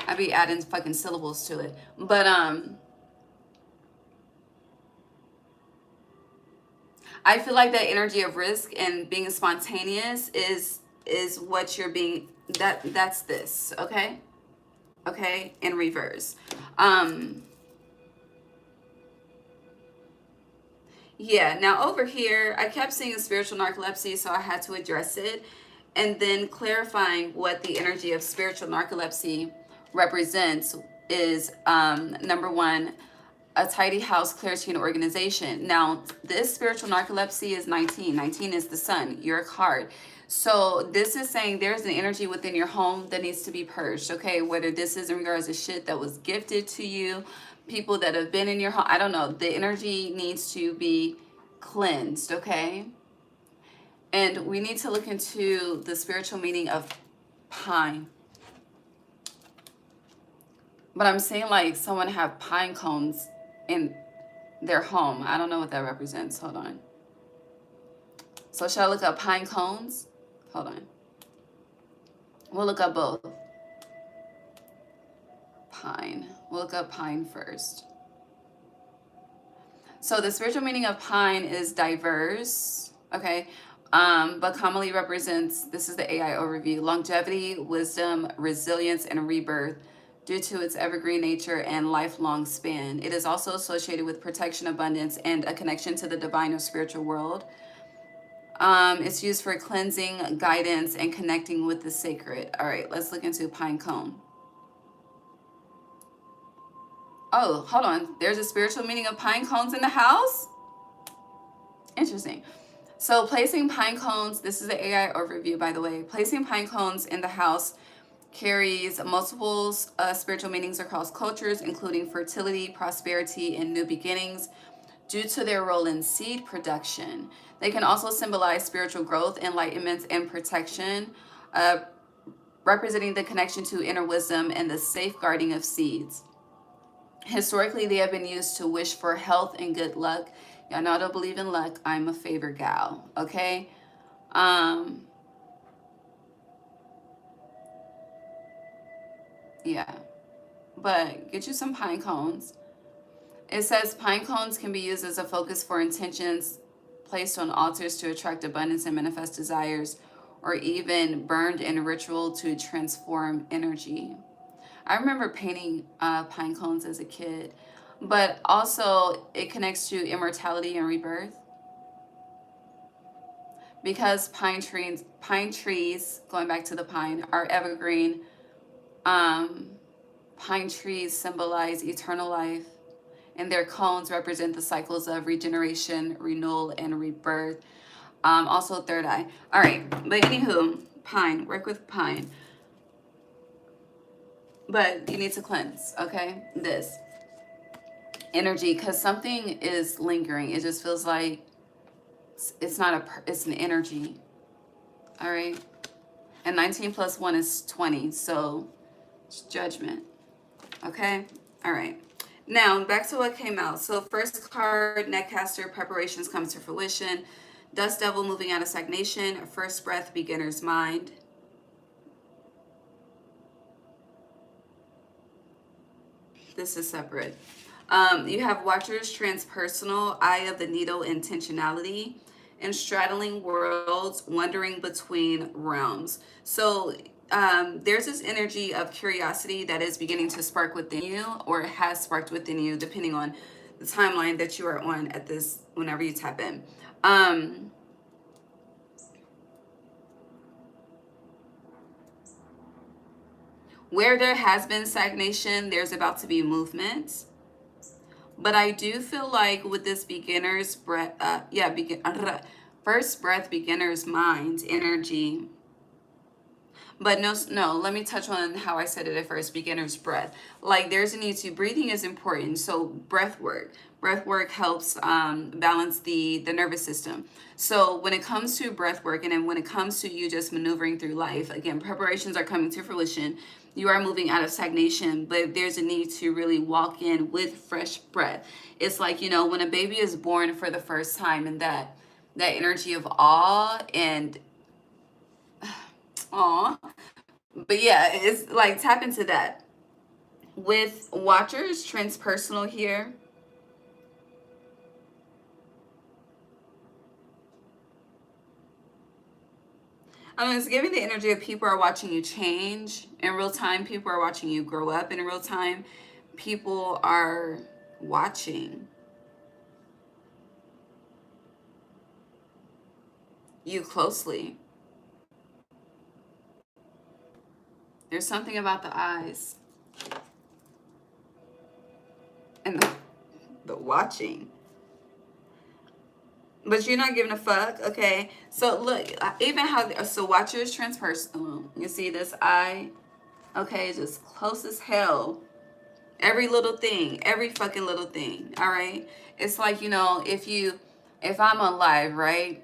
I be adding fucking syllables to it. But I feel like that energy of risk and being spontaneous is what you're being. That's this. Okay. Okay. In reverse. Yeah, now over here, I kept seeing spiritual narcolepsy, so I had to address it. And then clarifying what the energy of spiritual narcolepsy represents is number one, a tidy house, clarity, and organization. Now, this spiritual narcolepsy is 19. 19 is the sun, your card. So this is saying there's an energy within your home that needs to be purged, okay? Whether this is in regards to shit that was gifted to you, people that have been in your home, I don't know. The energy needs to be cleansed, okay? And we need to look into the spiritual meaning of pine. But I'm saying like someone have pine cones in their home. I don't know what that represents. Hold on. So should I look up pine cones? Hold on. We'll look up both. Pine. We'll look up pine first. So the spiritual meaning of pine is diverse, okay? But commonly represents, this is the AI overview, longevity, wisdom, resilience, and rebirth due to its evergreen nature and lifelong span. It is also associated with protection, abundance, and a connection to the divine or spiritual world. It's used for cleansing, guidance, and connecting with the sacred. All right, let's look into pine cone. Oh, hold on. There's a spiritual meaning of pine cones in the house? Interesting. So placing pine cones, this is the AI overview, by the way. Placing pine cones in the house carries multiple spiritual meanings across cultures, including fertility, prosperity, and new beginnings due to their role in seed production. They can also symbolize spiritual growth, enlightenment, and protection, representing the connection to inner wisdom and the safeguarding of seeds. Historically, they have been used to wish for health and good luck. Y'all know I don't believe in luck. I'm a favor gal, okay? Yeah, but get you some pine cones. It says pine cones can be used as a focus for intentions placed on altars to attract abundance and manifest desires, or even burned in ritual to transform energy. I remember painting pine cones as a kid, but also it connects to immortality and rebirth. Because pine trees, going back to the pine, are evergreen. Pine trees symbolize eternal life, and their cones represent the cycles of regeneration, renewal, and rebirth. Also third eye. All right, but anywho, pine, work with pine. But you need to cleanse, okay? This energy, because something is lingering. It just feels like it's not it's an energy. All right? And 19 plus 1 is 20, so it's judgment. Okay? All right. Now, back to what came out. So first card, Netcaster, preparations come to fruition. Dust Devil, moving out of stagnation. First breath, beginner's mind. This is separate. You have Watchers, transpersonal, Eye of the Needle, intentionality, and straddling worlds, wandering between realms. So there's this energy of curiosity that is beginning to spark within you, or it has sparked within you, depending on the timeline that you are on at this, whenever you tap in. Where there has been stagnation, there's about to be movement. But I do feel like with this beginner's breath, first breath, beginner's mind energy. But no, let me touch on how I said it at first, beginner's breath. Like there's a need to, breathing is important. So breath work. Breath work helps balance the nervous system. So when it comes to breath work, and then when it comes to you just maneuvering through life, again, preparations are coming to fruition. You are moving out of stagnation, but there's a need to really walk in with fresh breath. It's like, you know, when a baby is born for the first time, and that energy of awe and aw. But yeah, it's like tap into that. With Watchers, transpersonal here. I mean, it's giving the energy of people are watching you change in real time. People are watching you grow up in real time. People are watching you closely. There's something about the eyes and the watching. But you're not giving a fuck, okay? So look, even how, so Watchers, transpersonal. You see this eye, okay, just close as hell. Every little thing, every fucking little thing, all right? It's like, you know, if I'm on live, right?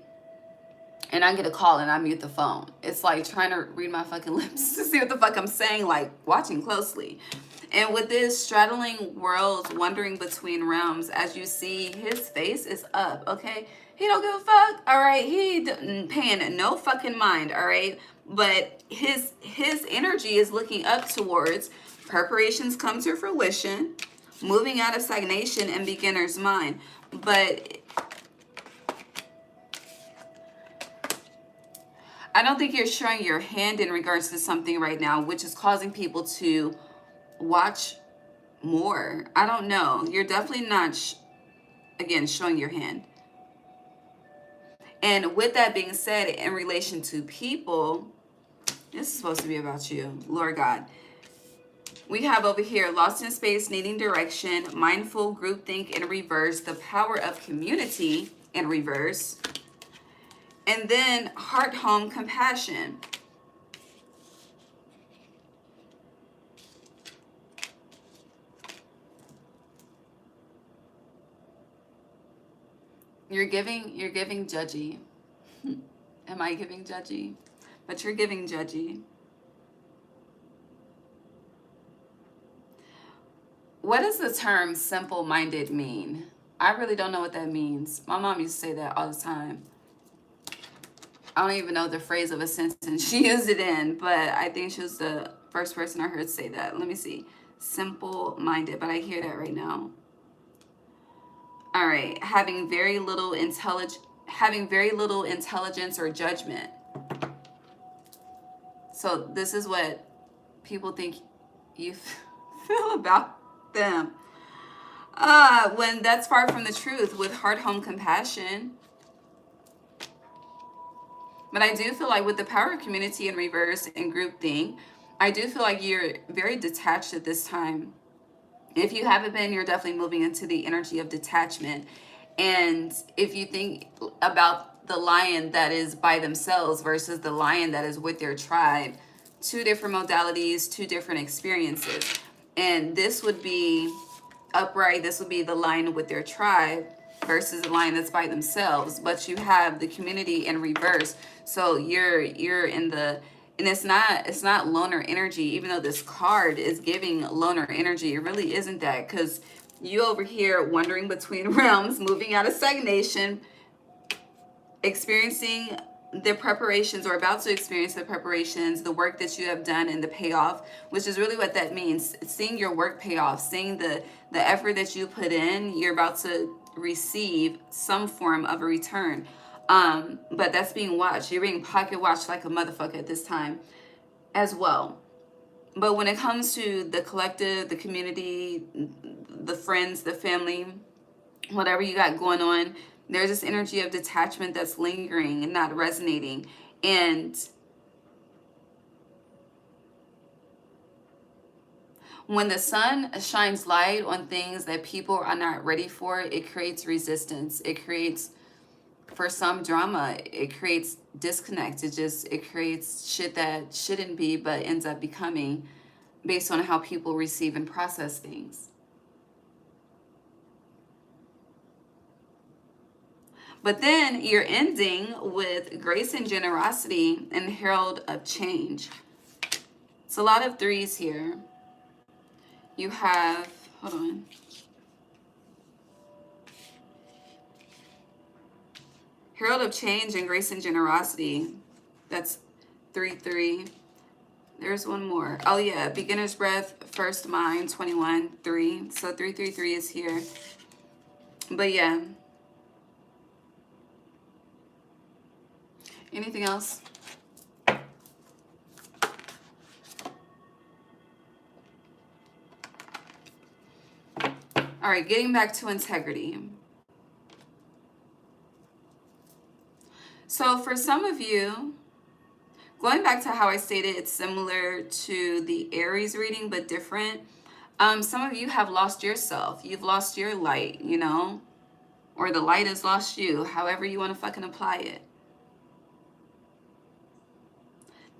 And I get a call and I mute the phone. It's like trying to read my fucking lips to see what the fuck I'm saying, like watching closely. And with this straddling worlds, wandering between realms, as you see, his face is up, okay? He don't give a fuck, all right? He paying no fucking mind, all right? But his energy is looking up towards preparations come to fruition, moving out of stagnation and beginner's mind. But I don't think you're showing your hand in regards to something right now, which is causing people to watch more. I don't know. You're definitely not, again, showing your hand. And with that being said, in relation to people, this is supposed to be about you, Lord God. We have over here lost in space, needing direction, mindful, groupthink in reverse, the power of community in reverse, and then heart, home, compassion. You're giving judgy. Am I giving judgy? But you're giving judgy. What does the term simple-minded mean? I really don't know what that means. My mom used to say that all the time. I don't even know the phrase of a sentence she used it in, but I think she was the first person I heard say that. Let me see. Simple-minded, but I hear that right now. All right, having very little intelligence or judgment. So this is what people think you feel about them. When that's far from the truth, with heart, home, compassion. But I do feel like with the power of community in reverse and group thing, I do feel like you're very detached at this time. If you haven't been, you're definitely moving into the energy of detachment. And if you think about the lion that is by themselves versus the lion that is with their tribe, two different modalities, two different experiences. And this would be upright, this would be the lion with their tribe versus the lion that's by themselves. But you have the community in reverse. So you're in the, and it's not loner energy, even though this card is giving loner energy. It really isn't that, because you over here wandering between realms, moving out of stagnation, experiencing the preparations, or about to experience the preparations, the work that you have done and the payoff, which is really what that means. Seeing your work pay off, seeing the effort that you put in, you're about to receive some form of a return. But that's being watched. You're being pocket watched like a motherfucker at this time as well. But when it comes to the collective, the community, the friends, the family, whatever you got going on, there's this energy of detachment that's lingering and not resonating. And when the sun shines light on things that people are not ready for, it creates resistance. It creates, for some, drama. It creates disconnect. It creates shit that shouldn't be but ends up becoming, based on how people receive and process things. But then you're ending with grace and generosity and herald of change. It's a lot of threes here. You have, hold on. Herald of change and grace and generosity. That's 3-3. There's one more. Oh yeah, beginner's breath, first mind, 21, 3. So 333 is here. But yeah. Anything else? All right, getting back to integrity. So for some of you, going back to how I stated, it's similar to the Aries reading, but different. Some of you have lost yourself. You've lost your light, you know, or the light has lost you, however you want to fucking apply it.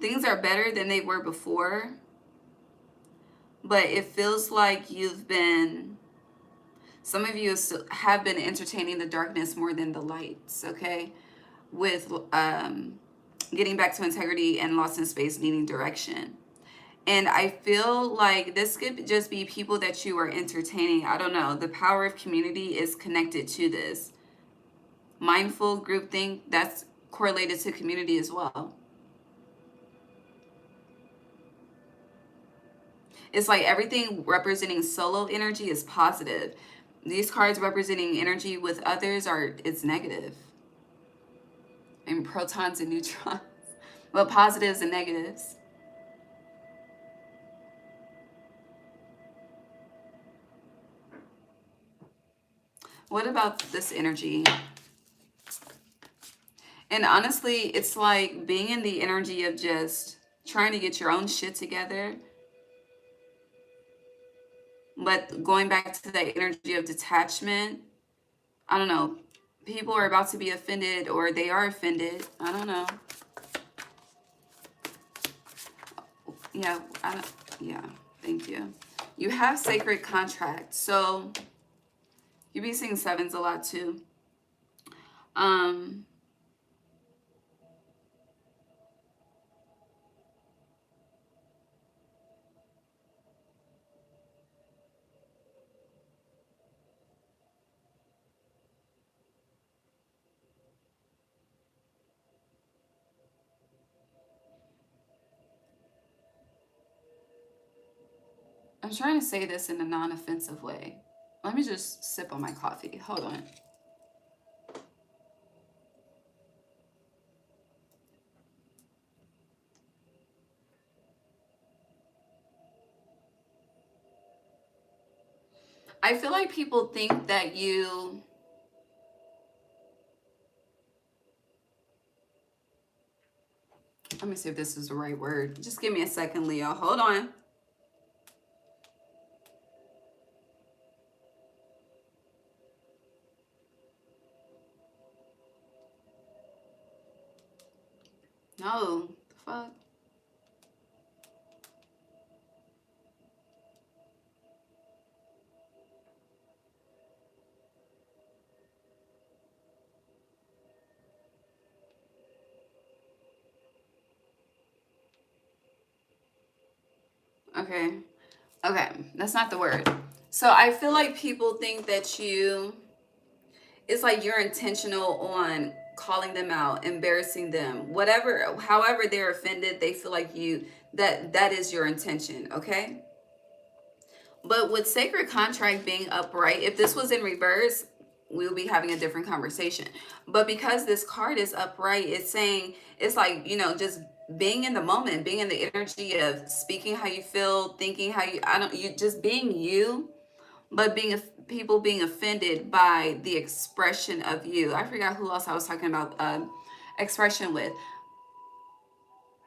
Things are better than they were before, but it feels like you've been, some of you have been entertaining the darkness more than the lights, okay? With getting back to integrity and lost in space, needing direction. And I feel like this could just be people that you are entertaining. I don't know. The power of community is connected to this. Mindful groupthink, that's correlated to community as well. It's like everything representing solo energy is positive. These cards representing energy with others it's negative. And protons and neutrons. Well, positives and negatives. What about this energy? And honestly, it's like being in the energy of just trying to get your own shit together. But going back to that energy of detachment, I don't know. People are about to be offended or they are offended. I don't know. Yeah, yeah, thank you. You have sacred contract. So you be seeing sevens a lot too. I'm trying to say this in a non-offensive way. Let me just sip on my coffee. Hold on. I feel like people think that you... Let me see if this is the right word. Just give me a second, Leo. Hold on. No, the fuck? Okay. Okay, that's not the word. So I feel like people think that it's like you're intentional on calling them out, embarrassing them, whatever, however they're offended, they feel like that is your intention, okay? But with sacred contract being upright, if this was in reverse, we'll be having a different conversation. But because this card is upright, it's saying, it's like, you know, just being in the moment, being in the energy of speaking how you feel, thinking how you just being you, but people being offended by the expression of you. I forgot who else I was talking about expression with.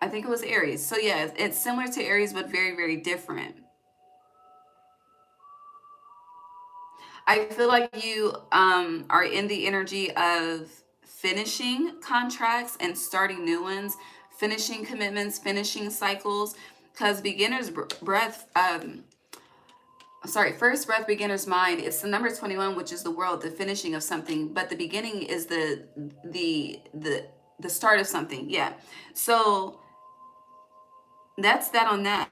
I think it was Aries. So yeah, it's similar to Aries, but very, very different. I feel like you are in the energy of finishing contracts and starting new ones, finishing commitments, finishing cycles, because beginner's breath, sorry, first breath, beginner's mind. It's the number 21, which is the world, the finishing of something, but the beginning is the start of something. Yeah. So that's that on that.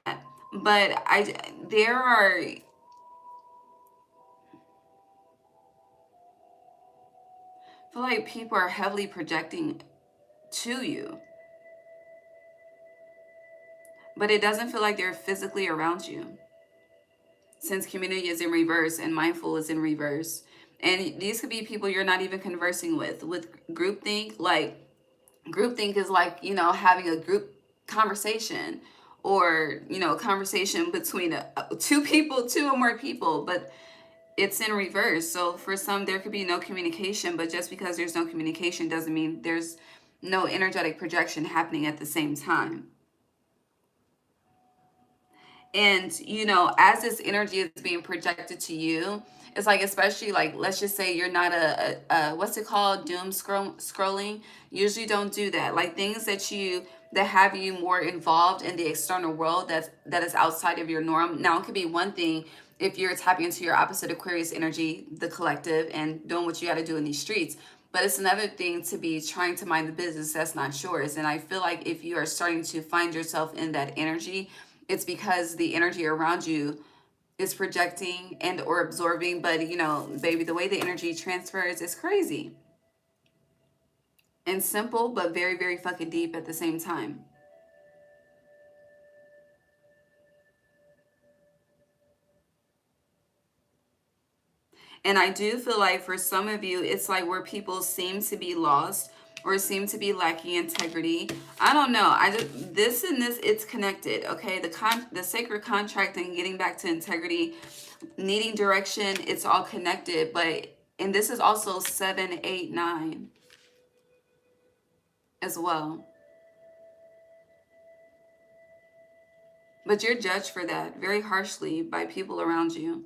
But there are, I feel like people are heavily projecting to you, but it doesn't feel like they're physically around you, since community is in reverse and mindful is in reverse. And these could be people you're not even conversing with groupthink. Like, groupthink is like, having a group conversation, or, conversation between two people, two or more people, but it's in reverse. So for some, there could be no communication, but just because there's no communication doesn't mean there's no energetic projection happening at the same time. And, as this energy is being projected to you, it's like, especially like, let's just say you're not a what's it called, scrolling. Usually don't do that. Like, things that have you more involved in the external world, that is outside of your norm. Now, it could be one thing if you're tapping into your opposite Aquarius energy, the collective, and doing what you got to do in these streets. But it's another thing to be trying to mind the business that's not yours. And I feel like if you are starting to find yourself in that energy, it's because the energy around you is projecting and or absorbing. But, baby, the way the energy transfers is crazy and simple, but very, very fucking deep at the same time. And I do feel like for some of you, it's like where people seem to be lost or seem to be lacking integrity. I don't know. This and this, it's connected. Okay, the sacred contract and getting back to integrity, needing direction, it's all connected. And this is also 7, 8, 9 as well. But you're judged for that very harshly by people around you.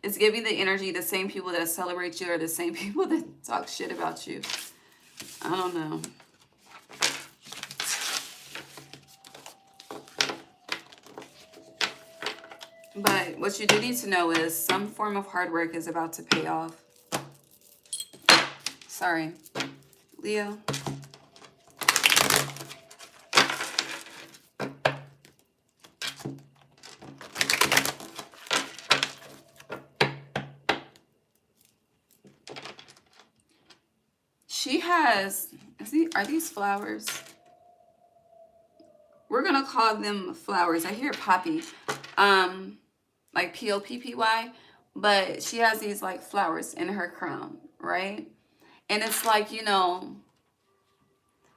It's giving the energy, the same people that celebrate you are the same people that talk shit about you. I don't know. But what you do need to know is some form of hard work is about to pay off. Sorry, Leo. She has, are these flowers? We're going to call them flowers. I hear poppy, like Poppy, but she has these like flowers in her crown, right? And it's like,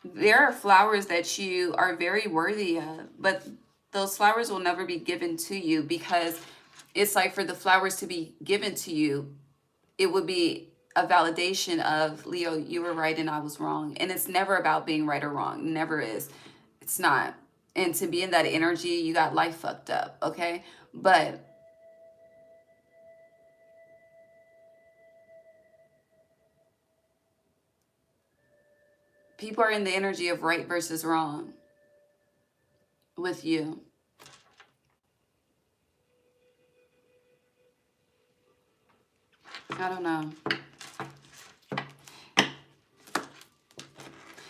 there are flowers that you are very worthy of, but those flowers will never be given to you, because it's like, for the flowers to be given to you, it would be a validation of, Leo, you were right and I was wrong. And it's never about being right or wrong. Never is. It's not. And to be in that energy, you got life fucked up, okay? But people are in the energy of right versus wrong with you. I don't know.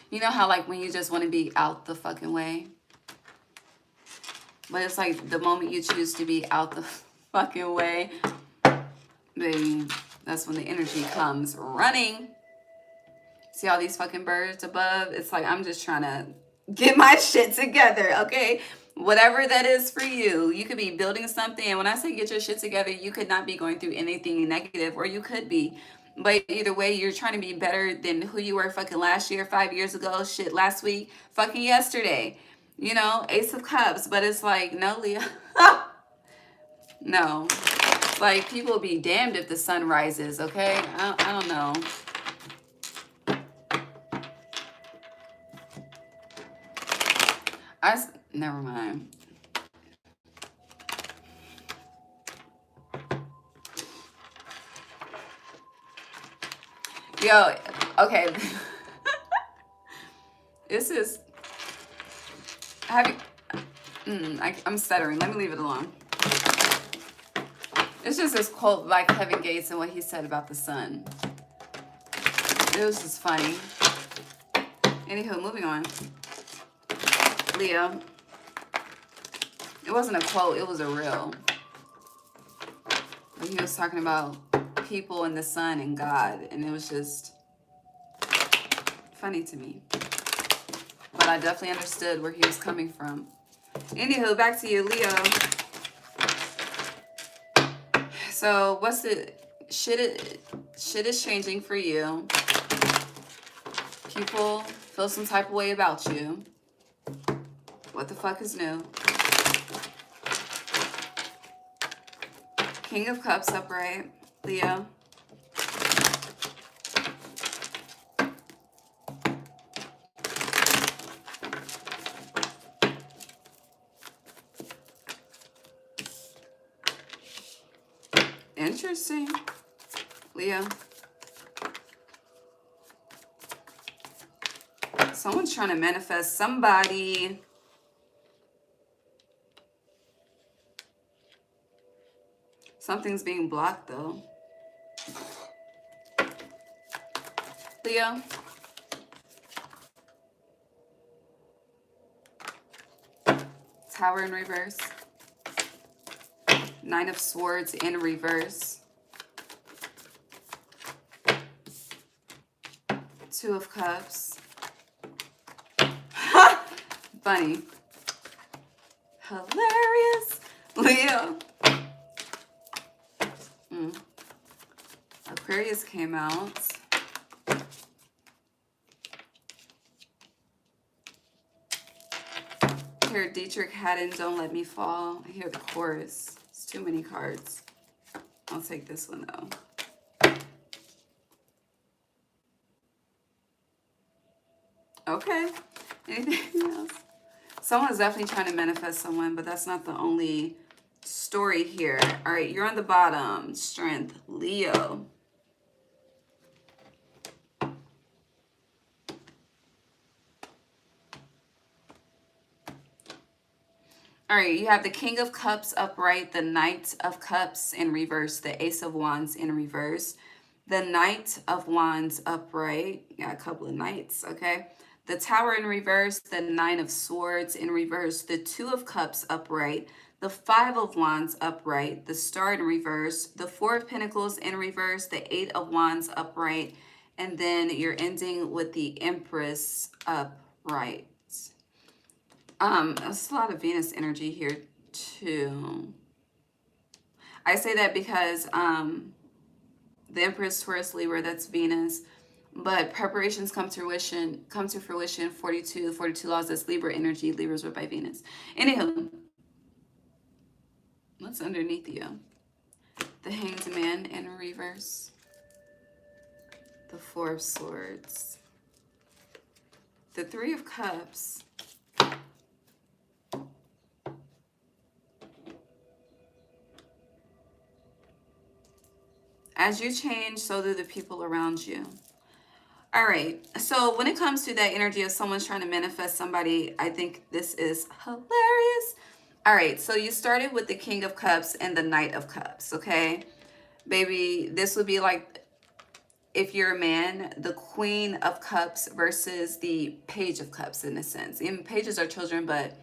You know how, like, when you just want to be out the fucking way? But it's like the moment you choose to be out the fucking way, baby, that's when the energy comes running. See all these fucking birds above? It's like, I'm just trying to get my shit together, okay? Whatever that is for you. You could be building something. And when I say get your shit together, you could not be going through anything negative, or you could be. But either way, you're trying to be better than who you were fucking last year, 5 years ago, shit, last week, fucking yesterday. Ace of Cups. But it's like, no, Leah. No. Like, people be damned if the sun rises, okay? I don't know. Never mind. Yo, okay. This is, I'm stuttering. Let me leave it alone. It's just this quote by Kevin Gates and what he said about the sun. It was just funny. Anywho, moving on. Leo. It wasn't a quote, it was a reel. But he was talking about people and the sun and God, and it was just funny to me. But I definitely understood where he was coming from. Anywho, back to you, Leo. So what's the shit is changing for you. People feel some type of way about you. What the fuck is new? King of Cups upright, Leo. Interesting, Leo. Someone's trying to manifest somebody. Something's being blocked, though. Leo. Tower in reverse. Nine of Swords in reverse. Two of Cups. Funny. Hilarious. Leo. Aquarius came out. Here, Dietrich Haddon, Don't Let Me Fall. I hear the chorus. It's too many cards. I'll take this one, though. Okay. Anything else? Someone's definitely trying to manifest someone, but that's not the only story here. All right, you're on the bottom. Strength, Leo. All right, you have the King of Cups upright, the Knight of Cups in reverse, the Ace of Wands in reverse, the Knight of Wands upright. You got a couple of knights, okay? The Tower in reverse, the Nine of Swords in reverse, the Two of Cups upright, the Five of Wands upright, the Star in reverse, the Four of Pentacles in reverse, the Eight of Wands upright, and then you're ending with the Empress upright. There's a lot of Venus energy here too. I say that because the Empress, Taurus, Libra, that's Venus. But preparations come to fruition, 42 laws, that's Libra energy. Libra's ruled by Venus. Anywho, what's underneath you? The Hanged Man in reverse. The Four of Swords. The Three of Cups. As you change, so do the people around you. All right, so when it comes to that energy of someone's trying to manifest somebody, I think this is hilarious. All right, so you started with the King of Cups and the Knight of Cups, okay? Baby, this would be like, if you're a man, the Queen of Cups versus the Page of Cups in a sense. Even pages are children, but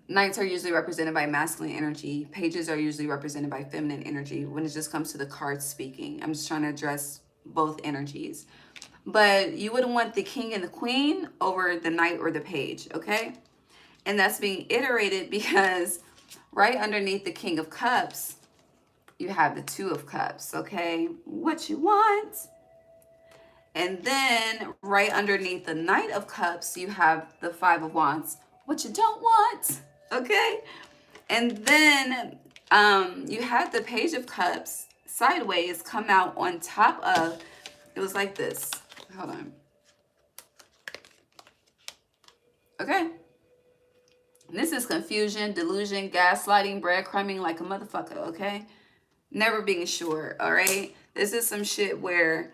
Knights are usually represented by masculine energy. Pages are usually represented by feminine energy when it just comes to the cards speaking. I'm just trying to address both energies. But you wouldn't want the King and the Queen over the Knight or the Page, okay? And that's being iterated because right underneath the King of Cups, you have the Two of Cups, okay? What you want. And then right underneath the Knight of Cups, you have the Five of Wands. What you don't want. Okay, and then you had the Page of Cups sideways come out on top of, it was like this. Hold on. Okay. This is confusion, delusion, gaslighting, breadcrumbing like a motherfucker, okay? Never being sure, all right? This is some shit where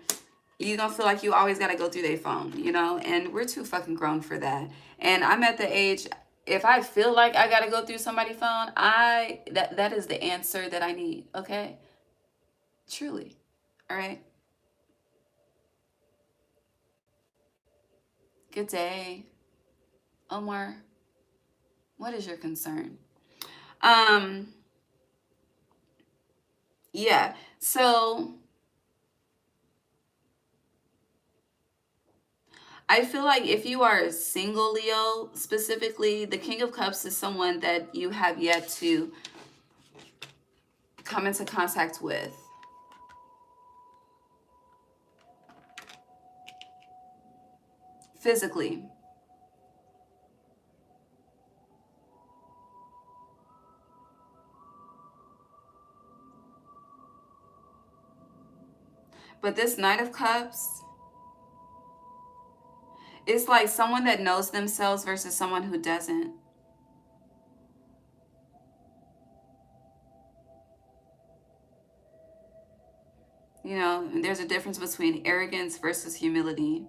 you don't feel like you always got to go through their phone, you know? And we're too fucking grown for that. And I'm at the age, if I feel like I gotta go through somebody's phone, that is the answer that I need. Okay, truly. All right. Good day, Omar. What is your concern? Um, yeah. So I feel like if you are a single Leo specifically, the King of Cups is someone that you have yet to come into contact with. Physically. But this Knight of Cups, it's like someone that knows themselves versus someone who doesn't. You know, there's a difference between arrogance versus humility.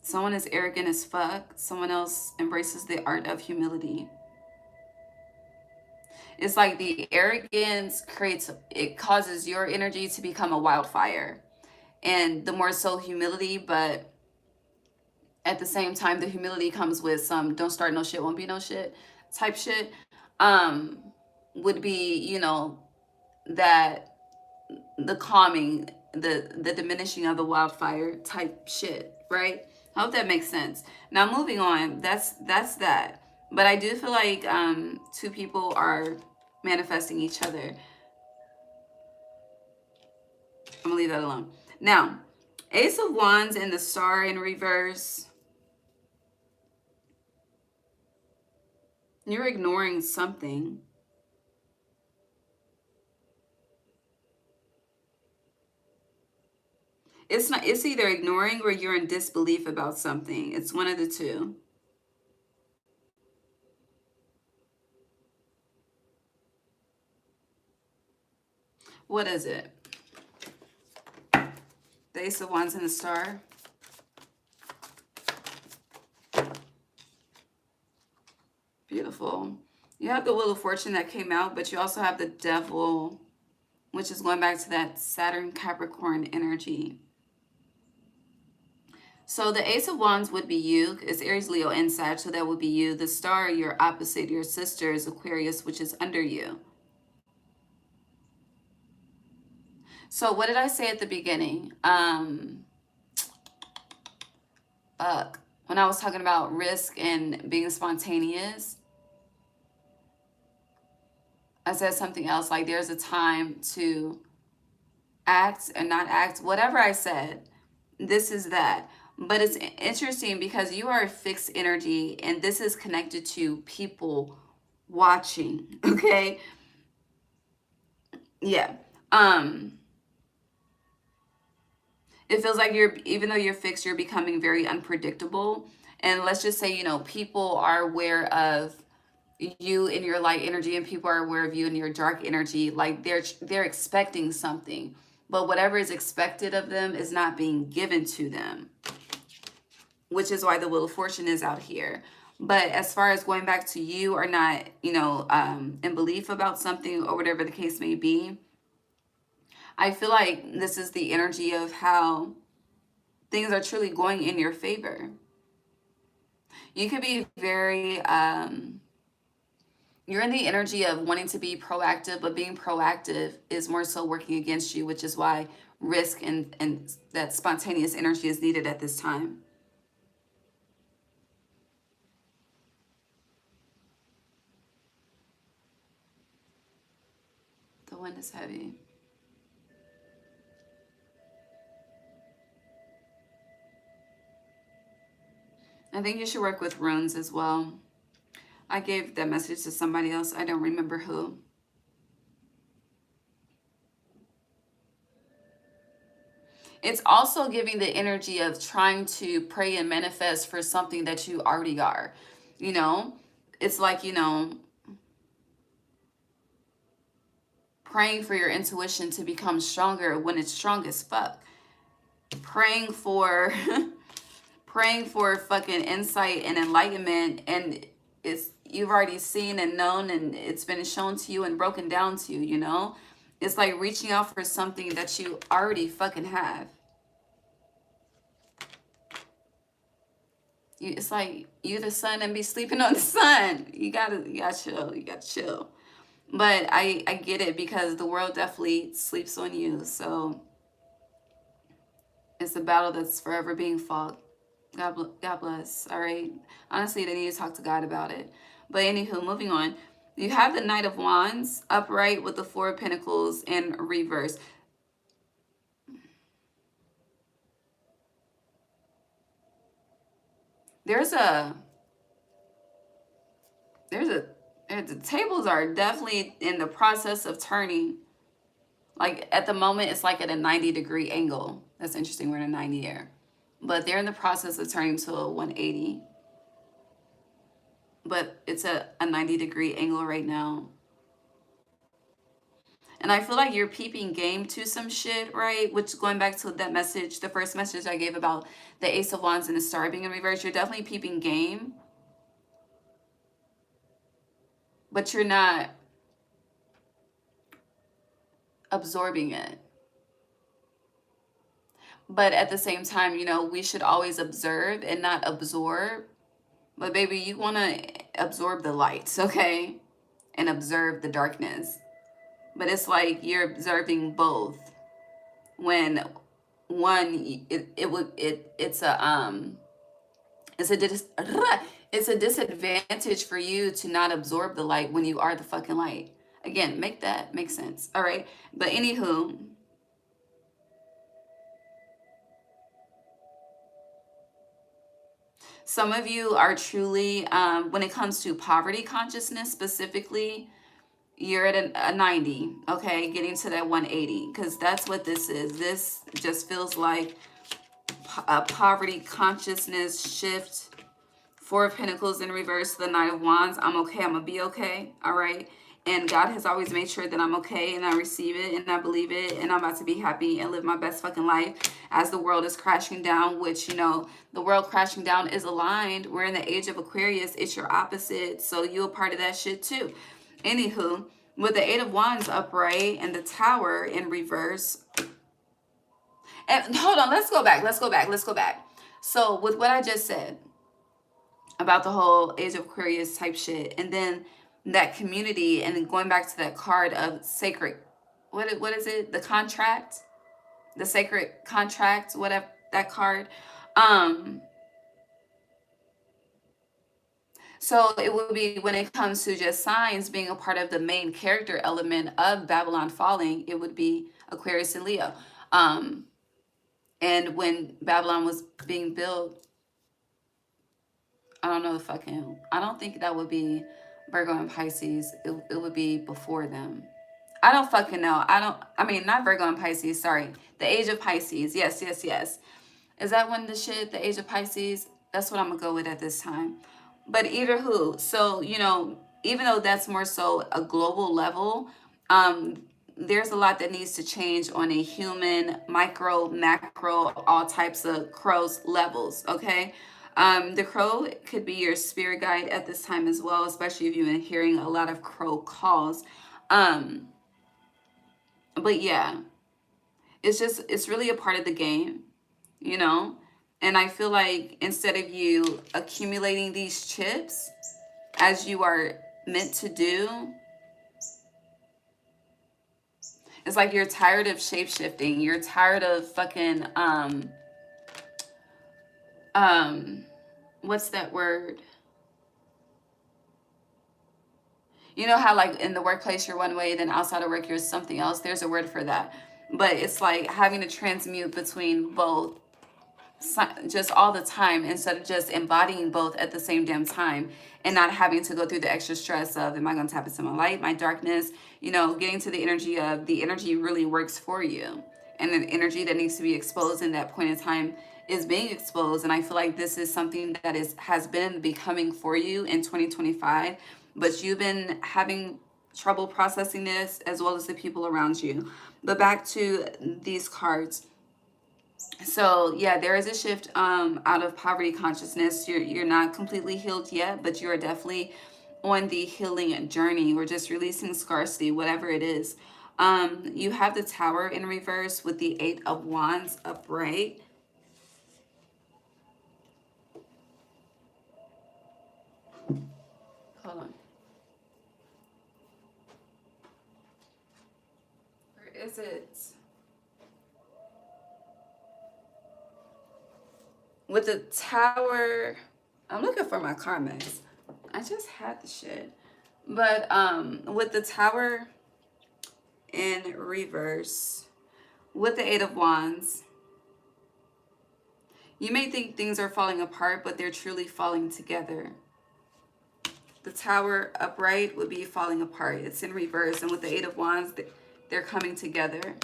Someone is arrogant as fuck. Someone else embraces the art of humility. It's like the arrogance it causes your energy to become a wildfire. And the more so humility, but at the same time, the humility comes with some don't start no shit, won't be no shit type shit. Um, would be, you know, that the calming, the diminishing of the wildfire type shit, right? I hope that makes sense. Now moving on, that's that. But I do feel like two people are manifesting each other. I'm gonna leave that alone. Now, Ace of Wands and the Star in reverse. You're ignoring something. It's either ignoring or you're in disbelief about something. It's one of the two. What is it? The Ace of Wands and the Star. Beautiful. You have the Wheel of Fortune that came out, but you also have the Devil, which is going back to that Saturn Capricorn energy. So the Ace of Wands would be you. It's Aries, Leo, and Sag, so that would be you. The Star, your opposite, your sister is Aquarius, which is under you. So what did I say at the beginning? When I was talking about risk and being spontaneous, I said something else like there's a time to act and not act. Whatever I said, this is that. But it's interesting because you are a fixed energy and this is connected to people watching, okay? Yeah. It feels like even though you're fixed, you're becoming very unpredictable. And let's just say, you know, people are aware of you in your light energy and people are aware of you in your dark energy. Like they're expecting something, but whatever is expected of them is not being given to them, which is why the Wheel of Fortune is out here. But as far as going back to you or not, you know, in belief about something or whatever the case may be, I feel like this is the energy of how things are truly going in your favor. You could be very, you're in the energy of wanting to be proactive, but being proactive is more so working against you, which is why risk and that spontaneous energy is needed at this time. The wind is heavy. I think you should work with runes as well. I gave that message to somebody else. I don't remember who. It's also giving the energy of trying to pray and manifest for something that you already are. You know, it's like, you know, praying for your intuition to become stronger when it's strong as fuck. Praying for praying for fucking insight and enlightenment, and you've already seen and known, and it's been shown to you and broken down to you, you know? It's like reaching out for something that you already fucking have. It's like you the sun and be sleeping on the sun. You gotta chill. You gotta chill. But I get it, because the world definitely sleeps on you. So it's a battle that's forever being fought. God bless. All right. Honestly, they need to talk to God about it. But anywho, moving on. You have the Knight of Wands upright with the Four of Pentacles in reverse. The tables are definitely in the process of turning. Like at the moment, it's like at a 90-degree angle. That's interesting. We're in a 90 here. But they're in the process of turning to a 180. But it's a 90-degree angle right now. And I feel like you're peeping game to some shit, right? Which, going back to that message, the first message I gave about the Ace of Wands and the Star being in reverse, you're definitely peeping game. But you're not absorbing it. But at the same time, you know, we should always observe and not absorb. But baby, you want to absorb the lights, okay? And observe the darkness. But it's like you're observing both. When one, it's a disadvantage for you to not absorb the light when you are the fucking light. Again, make that make sense. All right. But anywho, some of you are truly, when it comes to poverty consciousness specifically, you're at a 90, okay? Getting to that 180, because that's what this is. This just feels like a poverty consciousness shift. Four of Pentacles in reverse, the Knight of Wands. I'm okay. I'm going to be okay, all right? And God has always made sure that I'm okay, and I receive it, and I believe it, and I'm about to be happy and live my best fucking life as the world is crashing down, which, you know, the world crashing down is aligned. We're in the age of Aquarius. It's your opposite, so you're a part of that shit too. Anywho, with the Eight of Wands upright and the Tower in reverse. And hold on, let's go back. So with what I just said about the whole age of Aquarius type shit, and then that community, and then going back to that card of sacred, what is it? The contract, the sacred contract, whatever, that card. So it would be, when it comes to just signs being a part of the main character element of Babylon Falling, it would be Aquarius and Leo. And when Babylon was being built, I don't think that would be Virgo and Pisces. It would be before them. I don't fucking know. Not Virgo and Pisces, sorry. The age of Pisces. Yes. Is that when the age of Pisces? That's what I'm going to go with at this time. But either who. So, you know, even though that's more so a global level, there's a lot that needs to change on a human, micro, macro, all types of crows levels, okay? The crow could be your spirit guide at this time as well, especially if you've been hearing a lot of crow calls. But yeah, it's really a part of the game, you know? And I feel like instead of you accumulating these chips as you are meant to do, it's like you're tired of shape-shifting. You're tired of fucking, what's that word? You know how like in the workplace you're one way, then outside of work you're something else? There's a word for that. But it's like having to transmute between both just all the time, instead of just embodying both at the same damn time, and not having to go through the extra stress of, am I going to tap into my light, my darkness, you know, getting to the energy really works for you. And the energy that needs to be exposed in that point in time is being exposed. And I feel like this is something that has been becoming for you in 2025, but you've been having trouble processing this, as well as the people around you. But back to these cards. So yeah, there is a shift out of poverty consciousness. You're not completely healed yet, but you are definitely on the healing journey. We're just releasing scarcity, whatever it is. You have the Tower in reverse with the Eight of Wands upright. Hold on. Where is it? With the Tower, I'm looking for my comments. I just had the shit. But with the Tower in reverse, with the Eight of Wands, you may think things are falling apart, but they're truly falling together. The Tower upright would be falling apart. It's in reverse. And with the Eight of Wands, they're coming together.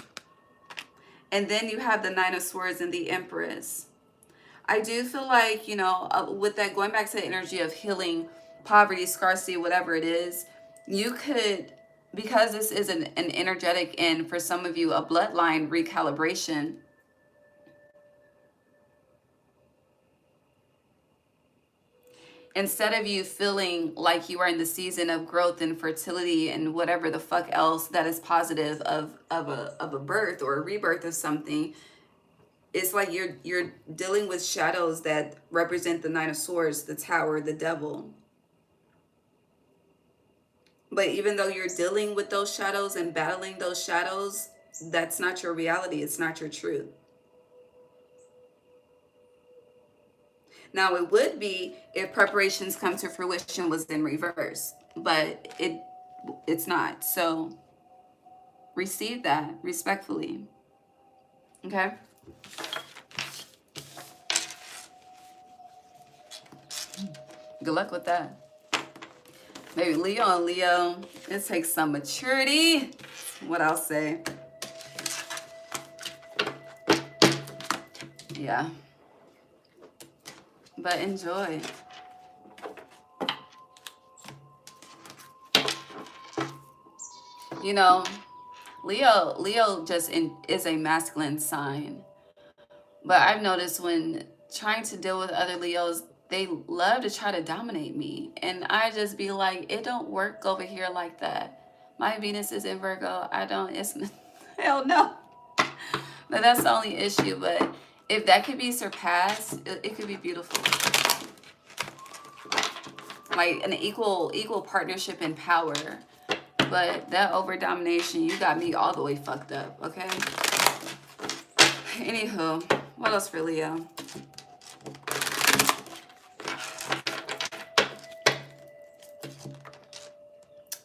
And then you have the Nine of Swords and the Empress. I do feel like, you know, with that, going back to the energy of healing, poverty, scarcity, whatever it is, you could, because this is an energetic and for some of you, a bloodline recalibration. Instead of you feeling like you are in the season of growth and fertility and whatever the fuck else that is positive of a birth or a rebirth of something, it's like you're dealing with shadows that represent the Nine of Swords, the Tower, the Devil. But even though you're dealing with those shadows and battling those shadows, that's not your reality. It's not your truth. Now, it would be if preparations come to fruition was in reverse, but it's not. So receive that respectfully. Okay? Good luck with that. Maybe Leo and Leo, it takes some maturity. What I'll say. Yeah. But enjoy. You know, Leo just is a masculine sign. But I've noticed when trying to deal with other Leos, they love to try to dominate me. And I just be like, it don't work over here like that. My Venus is in Virgo. It's, hell no. But that's the only issue. But if that could be surpassed, it could be beautiful. Like an equal partnership in power. But that over domination, you got me all the way fucked up, okay? Anywho, what else for Leo?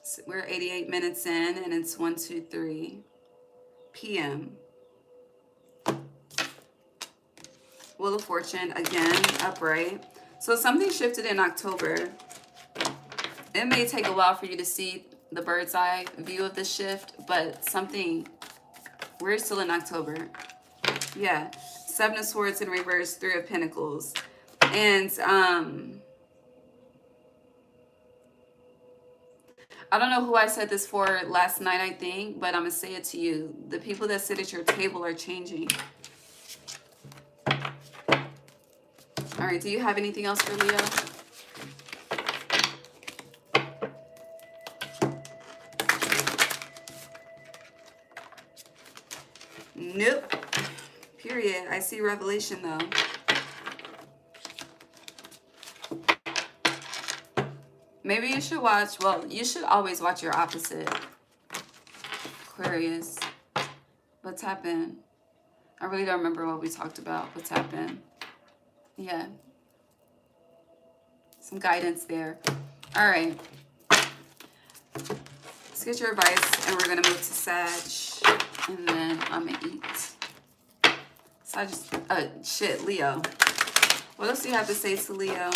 So we're 88 minutes in, and it's 1:23 p.m. Wheel of Fortune, again, upright. So something shifted in October. It may take a while for you to see the bird's eye view of the shift, but we're still in October. Yeah, Seven of Swords in reverse, Three of Pentacles. And I don't know who I said this for last night, I think, but I'm going to say it to you. The people that sit at your table are changing. All right, do you have anything else for Leo? Nope. Period. I see revelation, though. Maybe you should watch, well, you should always watch your opposite. Aquarius. What's happened? I really don't remember what we talked about. What's happened? Yeah. Some guidance there. All right. Let's get your advice, and we're going to move to Sag. And then I'm going to eat. Shit, Leo. What else do you have to say to Leo?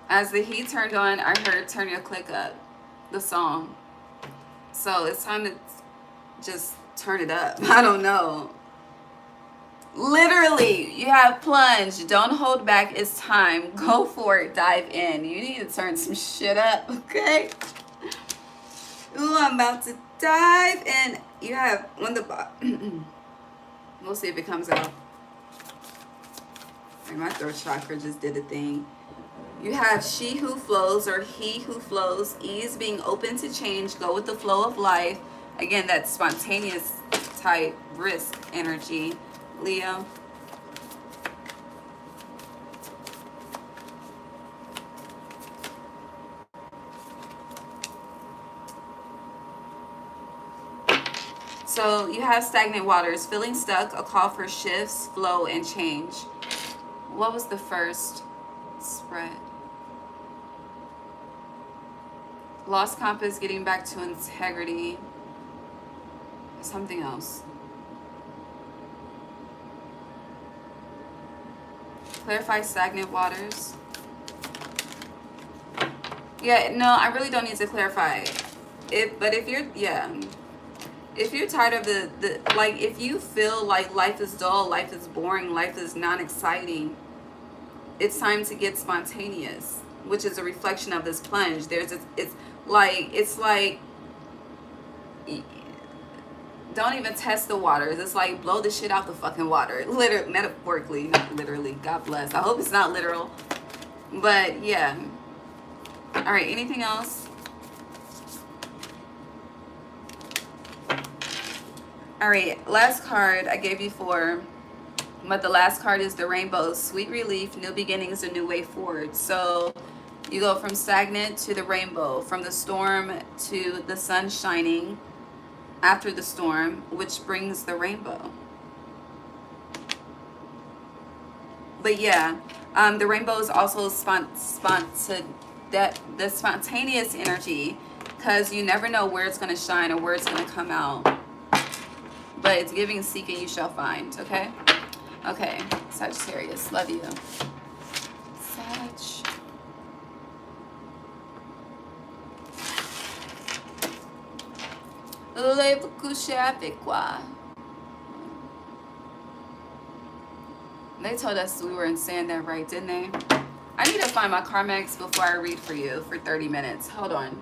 As the heat turned on, I heard Turn Your Click Up, the song. So it's time to just turn it up. I don't know. Literally, you have plunge. Don't hold back. It's time. Go for it. Dive in. You need to turn some shit up, okay? Ooh, I'm about to dive in. You have on the bottom. We'll see if it comes out. My throat chakra just did a thing. You have she who flows or he who flows. Ease, being open to change. Go with the flow of life. Again, that spontaneous type risk energy. Leo. So you have stagnant waters, feeling stuck, a call for shifts, flow, and change. What was the first spread? Lost compass, getting back to integrity. Something else. Clarify stagnant waters. Yeah, no, I really don't need to clarify. But if you're, yeah. If you're tired of the like, if you feel like life is dull, life is boring, life is non-exciting, it's time to get spontaneous, which is a reflection of this plunge. It's like don't even test the waters. It's like blow the shit out the fucking water. Literally, metaphorically, not literally. God bless. I hope it's not literal. But yeah. All right, anything else? All right, last card. I gave you 4, but the last card is the rainbow. Sweet relief, new beginnings, a new way forward. So you go from stagnant to the rainbow, from the storm to the sun shining after the storm, which brings the rainbow. But yeah, the rainbow is also the spontaneous energy, because you never know where it's going to shine or where it's going to come out. But it's giving, seek and you shall find, okay? Okay, Sagittarius, love you. Sag. Voulez-vous coucher avec moi? They told us we were in Sand right, didn't they? I need to find my Carmex before I read for you for 30 minutes. Hold on.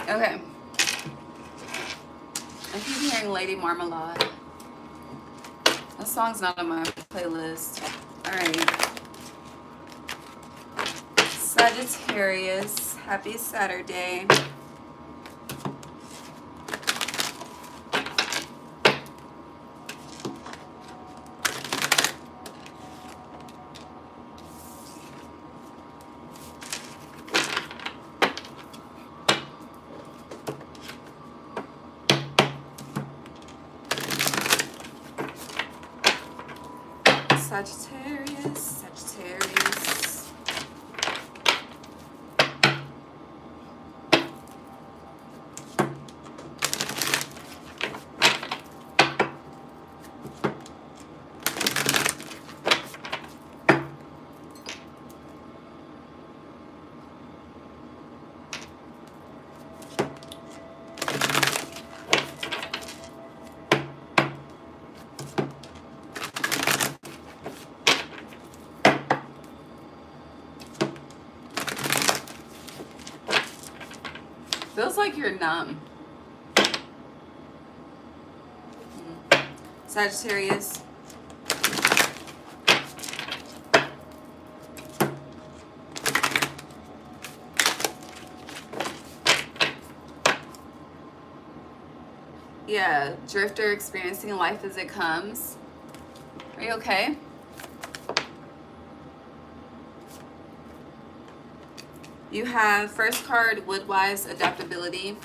Okay. I keep hearing Lady Marmalade. That song's not on my playlist. Alright. Sagittarius, happy Saturday. Sagittarius. Feels like you're numb. Sagittarius. Yeah, drifter, experiencing life as it comes. Are you okay? You have first card, Woodwise, adaptability.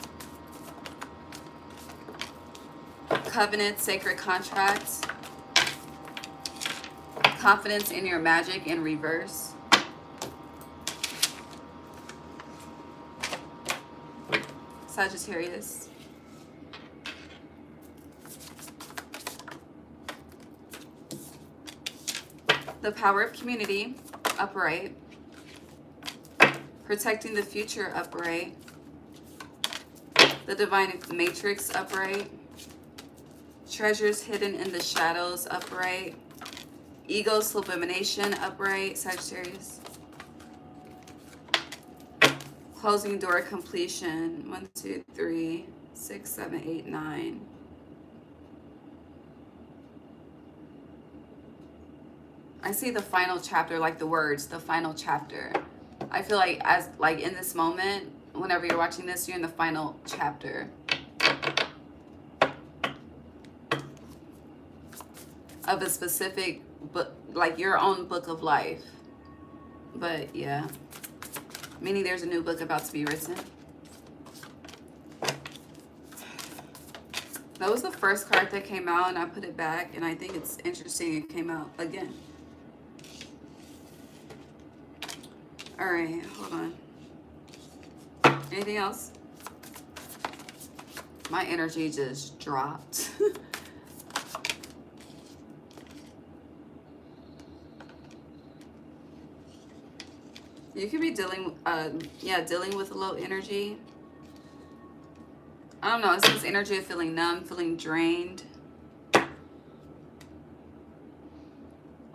Covenant, sacred contract. Confidence in your magic in reverse. Sagittarius. The power of community, upright. Protecting the future, upright. The divine matrix, upright. Treasures hidden in the shadows, upright. Ego sublimination, upright, Sagittarius. Closing door completion, 1, 2, 3, 6, 7, 8, 9. I see the final chapter, like the words, the final chapter. I feel like in this moment, whenever you're watching this, you're in the final chapter of a specific book, like your own book of life. But yeah, meaning there's a new book about to be written. That was the first card that came out, and I put it back, and I think it's interesting it came out again. All right, hold on. Anything else? My energy just dropped. You could be dealing with low energy. I don't know, it says energy of feeling numb, feeling drained.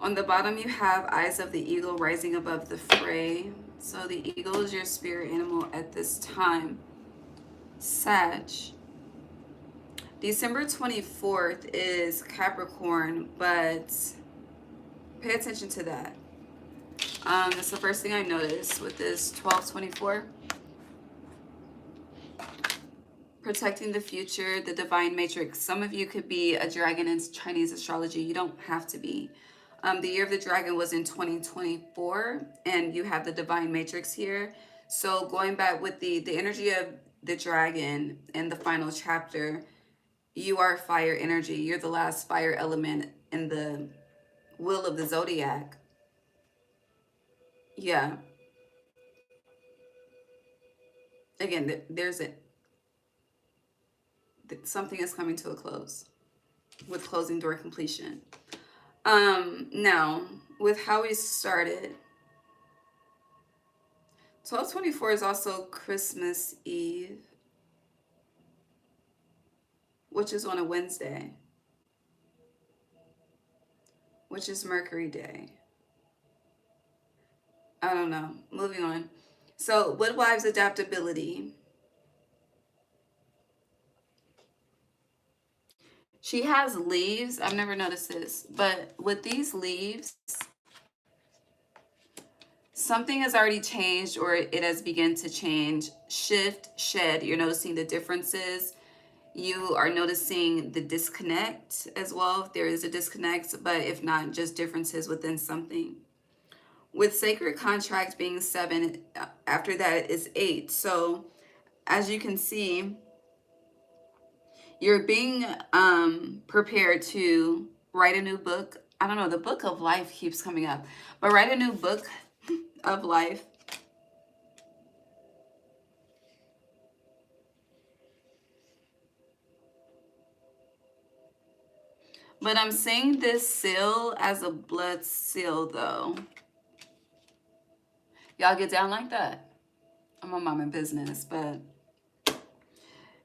On the bottom, you have eyes of the eagle rising above the fray. So the eagle is your spirit animal at this time. Sag. December 24th is Capricorn, but pay attention to that. That's the first thing I noticed with this 12/24. Protecting the future, the divine matrix. Some of you could be a dragon in Chinese astrology. You don't have to be. The year of the dragon was in 2024, and you have the divine matrix here. So going back with the energy of the dragon in the final chapter, you are fire energy. You're the last fire element in the wheel of the zodiac. Yeah. Again, there's something is coming to a close with closing door completion. Now, with how we started, 12/24 is also Christmas Eve, which is on a Wednesday, which is Mercury Day. I don't know. Moving on. So, Woodwives adaptability. She has leaves. I've never noticed this, but with these leaves, something has already changed, or it has begun to change. Shift, shed. You're noticing the differences. You are noticing the disconnect as well. If there is a disconnect, but if not, just differences within something. With sacred contract being 7, after that is 8. So as you can see, you're being prepared to write a new book. I don't know, the book of life keeps coming up, but write a new book of life. But I'm seeing this seal as a blood seal, though. Y'all get down like that? I'm on my business, but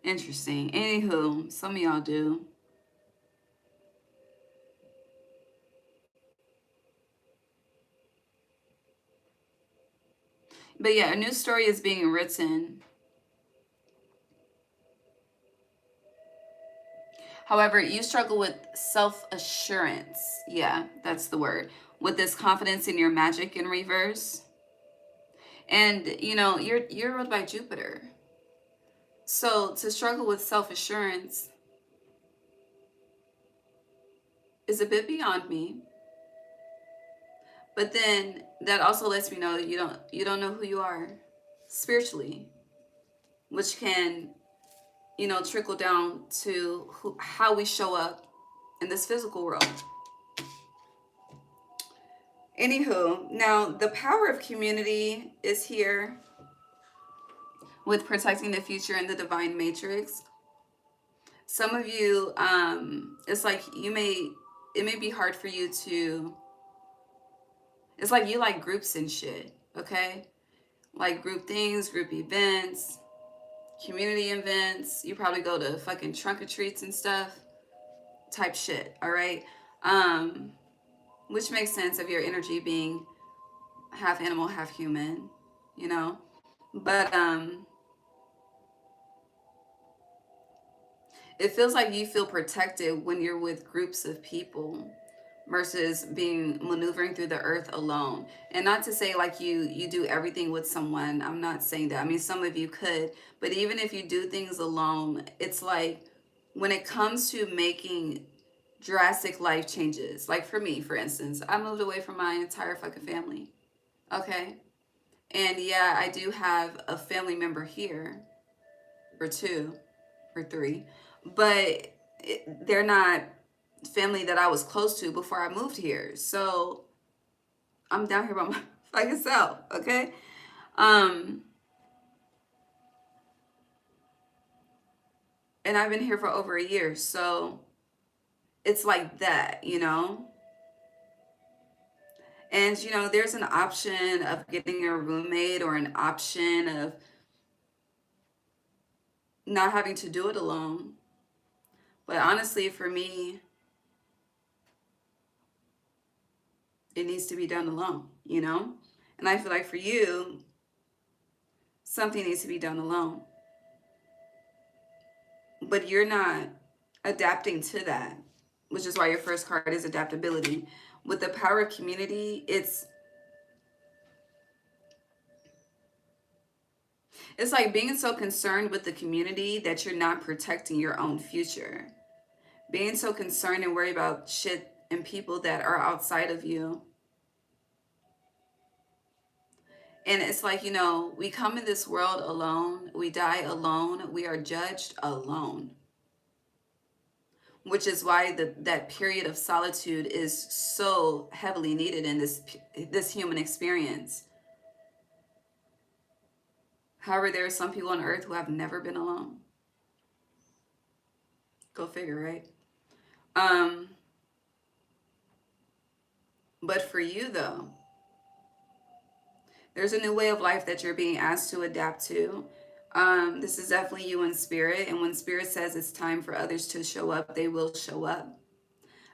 interesting. Anywho, some of y'all do. But yeah, a new story is being written. However, you struggle with self-assurance. Yeah, that's the word. With this confidence in your magic in reverse. And, you know, you're ruled by Jupiter. So to struggle with self-assurance is a bit beyond me. But then that also lets me know that you don't know who you are spiritually, which can, you know, trickle down to how we show up in this physical world. Anywho, now the power of community is here with protecting the future and the divine matrix. Some of you, it's like it may be hard for you to It's like you like groups and shit, okay? Like group things, group events, community events. You probably go to fucking trunk or treats and stuff type shit, all right? Um, which makes sense of your energy being half animal, half human, you know? But it feels like you feel protected when you're with groups of people versus being maneuvering through the earth alone. And not to say like you do everything with someone. I'm not saying that. I mean, some of you could, but even if you do things alone, it's like when it comes to making drastic life changes, like for me, for instance, I moved away from my entire fucking family. Okay? And yeah, I do have a family member here, or two, or three, but they're not family that I was close to before I moved here. So I'm down here by my fucking self, okay? Um, and I've been here for over a year, so it's like that, you know? And you know, there's an option of getting a roommate or an option of not having to do it alone. But honestly, for me, it needs to be done alone, you know? And I feel like for you, something needs to be done alone. But you're not adapting to that, which is why your first card is adaptability. With the power of community, it's like being so concerned with the community that you're not protecting your own future. Being so concerned and worried about shit and people that are outside of you. And it's like, you know, we come in this world alone, we die alone, we are judged alone. Which is why that period of solitude is so heavily needed in this human experience. However, there are some people on earth who have never been alone. Go figure, right? Um, but for you though, there's a new way of life that you're being asked to adapt to. This is definitely you in spirit, and when spirit says it's time for others to show up, they will show up.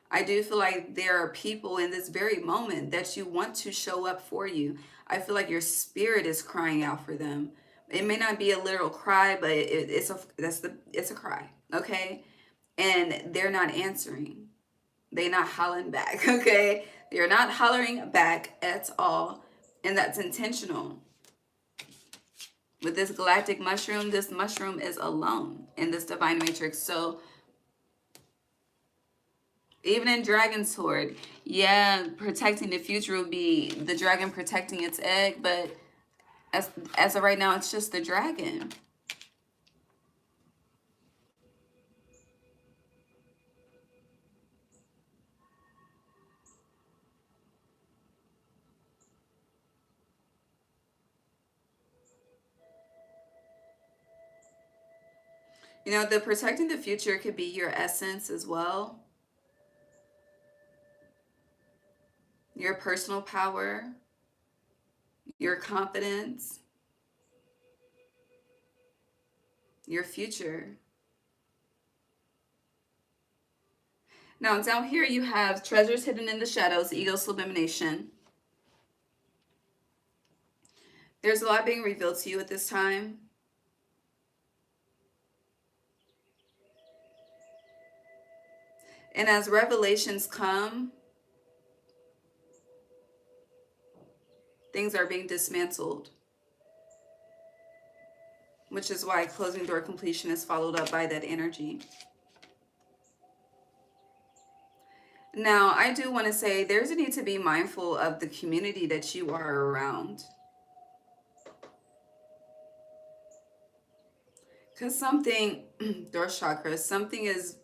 I do feel like there are people in this very moment that you want to show up for you. I feel like your spirit is crying out for them. It may not be a literal cry, but it's a cry, okay? And they're not answering. They're not hollering back, okay? They're not hollering back at all, and that's intentional. With this galactic mushroom, this mushroom is alone in this divine matrix. So even in Dragon's Sword, yeah, protecting the future will be the dragon protecting its egg, but as of right now, it's just the dragon. You know, the protecting the future could be your essence as well. Your personal power, your confidence, your future. Now, down here you have treasures hidden in the shadows, ego sublimination. There's a lot being revealed to you at this time. And as revelations come, things are being dismantled. Which is why closing door completion is followed up by that energy. Now, I do want to say there's a need to be mindful of the community that you are around. Because something, door chakra, something is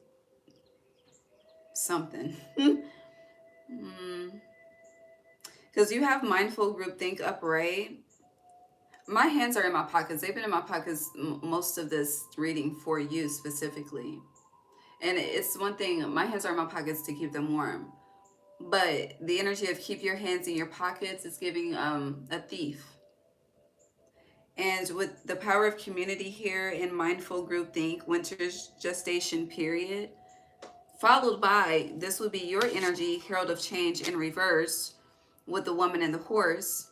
something. Because you have mindful groupthink upright. My hands are in my pockets. They've been in my pockets most of this reading for you specifically. And it's one thing, my hands are in my pockets to keep them warm. But the energy of keep your hands in your pockets is giving a thief. And with the power of community here in mindful groupthink, winter's gestation period, followed by this would be your energy, herald of change in reverse, with the woman and the horse.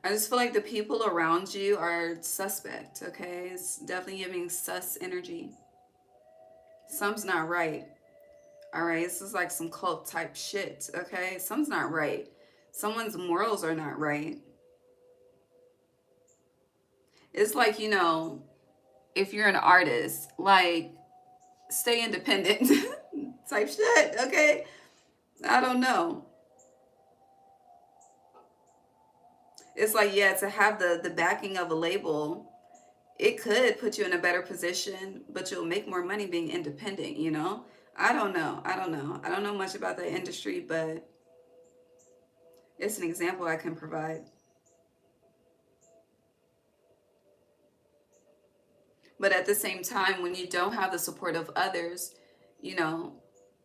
I just feel like the people around you are suspect, okay? It's definitely giving sus energy. Something's not right. All right, this is like some cult type shit, okay? Something's not right. Someone's morals are not right. It's like, you know, if you're an artist, like, stay independent type shit, okay? I don't know. It's like, yeah, to have the backing of a label, it could put you in a better position, but you'll make more money being independent, you know? I don't know. I don't know. I don't know much about the industry, but it's an example I can provide. But at the same time, when you don't have the support of others, you know,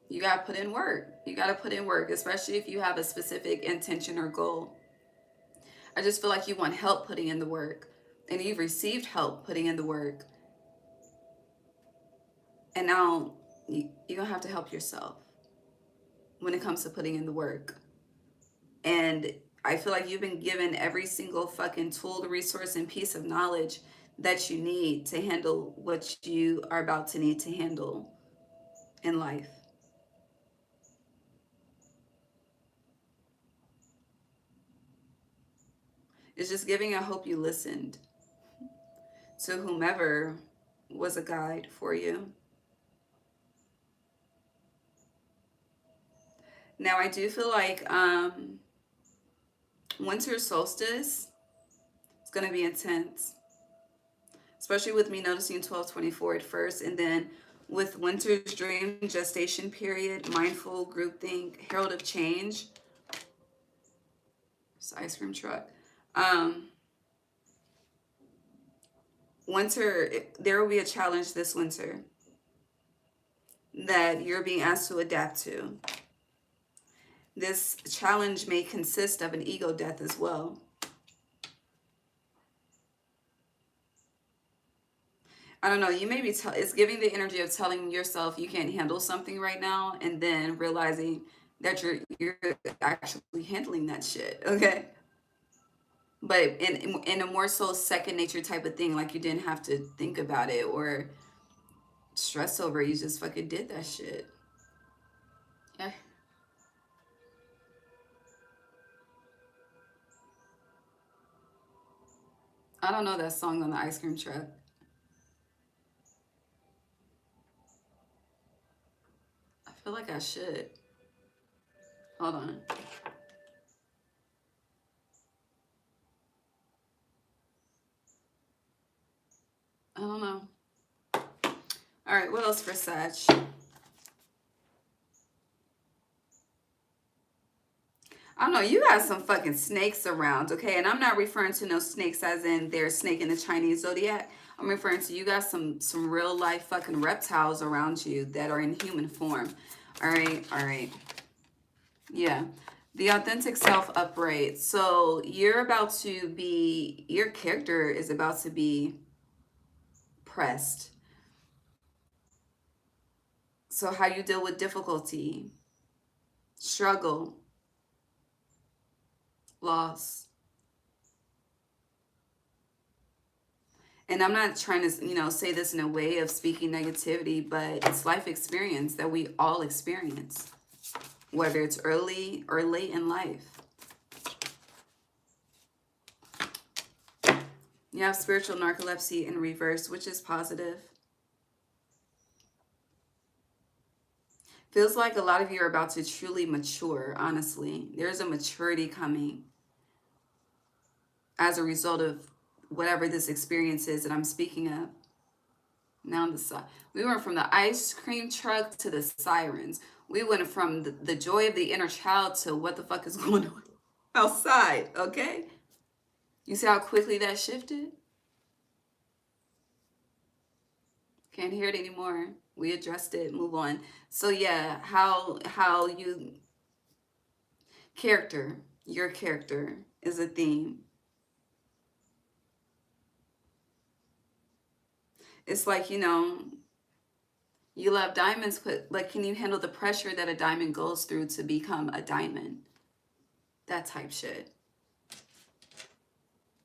you got to put in work. You got to put in work, especially if you have a specific intention or goal. I just feel like you want help putting in the work, and you've received help putting in the work. And now you're going to have to help yourself when it comes to putting in the work. And I feel like you've been given every single fucking tool, resource, and piece of knowledge that you need to handle what you are about to need to handle in life. It's just giving, I hope you listened to whomever was a guide for you. Now, I do feel like winter solstice is going to be intense, especially with me noticing 1224 at first, and then with winter's dream gestation period, mindful groupthink, herald of change. It's ice cream truck. Winter, there will be a challenge this winter that you're being asked to adapt to. This challenge may consist of an ego death as well. I don't know, you may be, it's giving the energy of telling yourself you can't handle something right now, and then realizing that you're actually handling that shit, okay? But in a more so second nature type of thing, like you didn't have to think about it or stress over it, you just fucking did that shit. Yeah. I don't know that song on the ice cream truck. I feel like I should. Hold on. I don't know. All right, what else for Sag? I don't know, you got some fucking snakes around, okay? And I'm not referring to no snakes as in there's snake in the Chinese zodiac. I'm referring to you got some real life fucking reptiles around you that are in human form. All right, all right. Yeah. The authentic self upright. So you're about to be, your character is about to be pressed. So how you deal with difficulty, struggle, loss. And I'm not trying to, you know, say this in a way of speaking negativity, but it's life experience that we all experience, whether it's early or late in life. You have spiritual narcolepsy in reverse, which is positive. Feels like a lot of you are about to truly mature, honestly. There's a maturity coming as a result of whatever this experience is that I'm speaking of. Now on the side, we went from the ice cream truck to the sirens. We went from the joy of the inner child to what the fuck is going on outside, okay? You see how quickly that shifted? Can't hear it anymore. We addressed it. Move on. So yeah, how you character, your character is a theme. It's like, you know, you love diamonds, but like, can you handle the pressure that a diamond goes through to become a diamond? That type shit.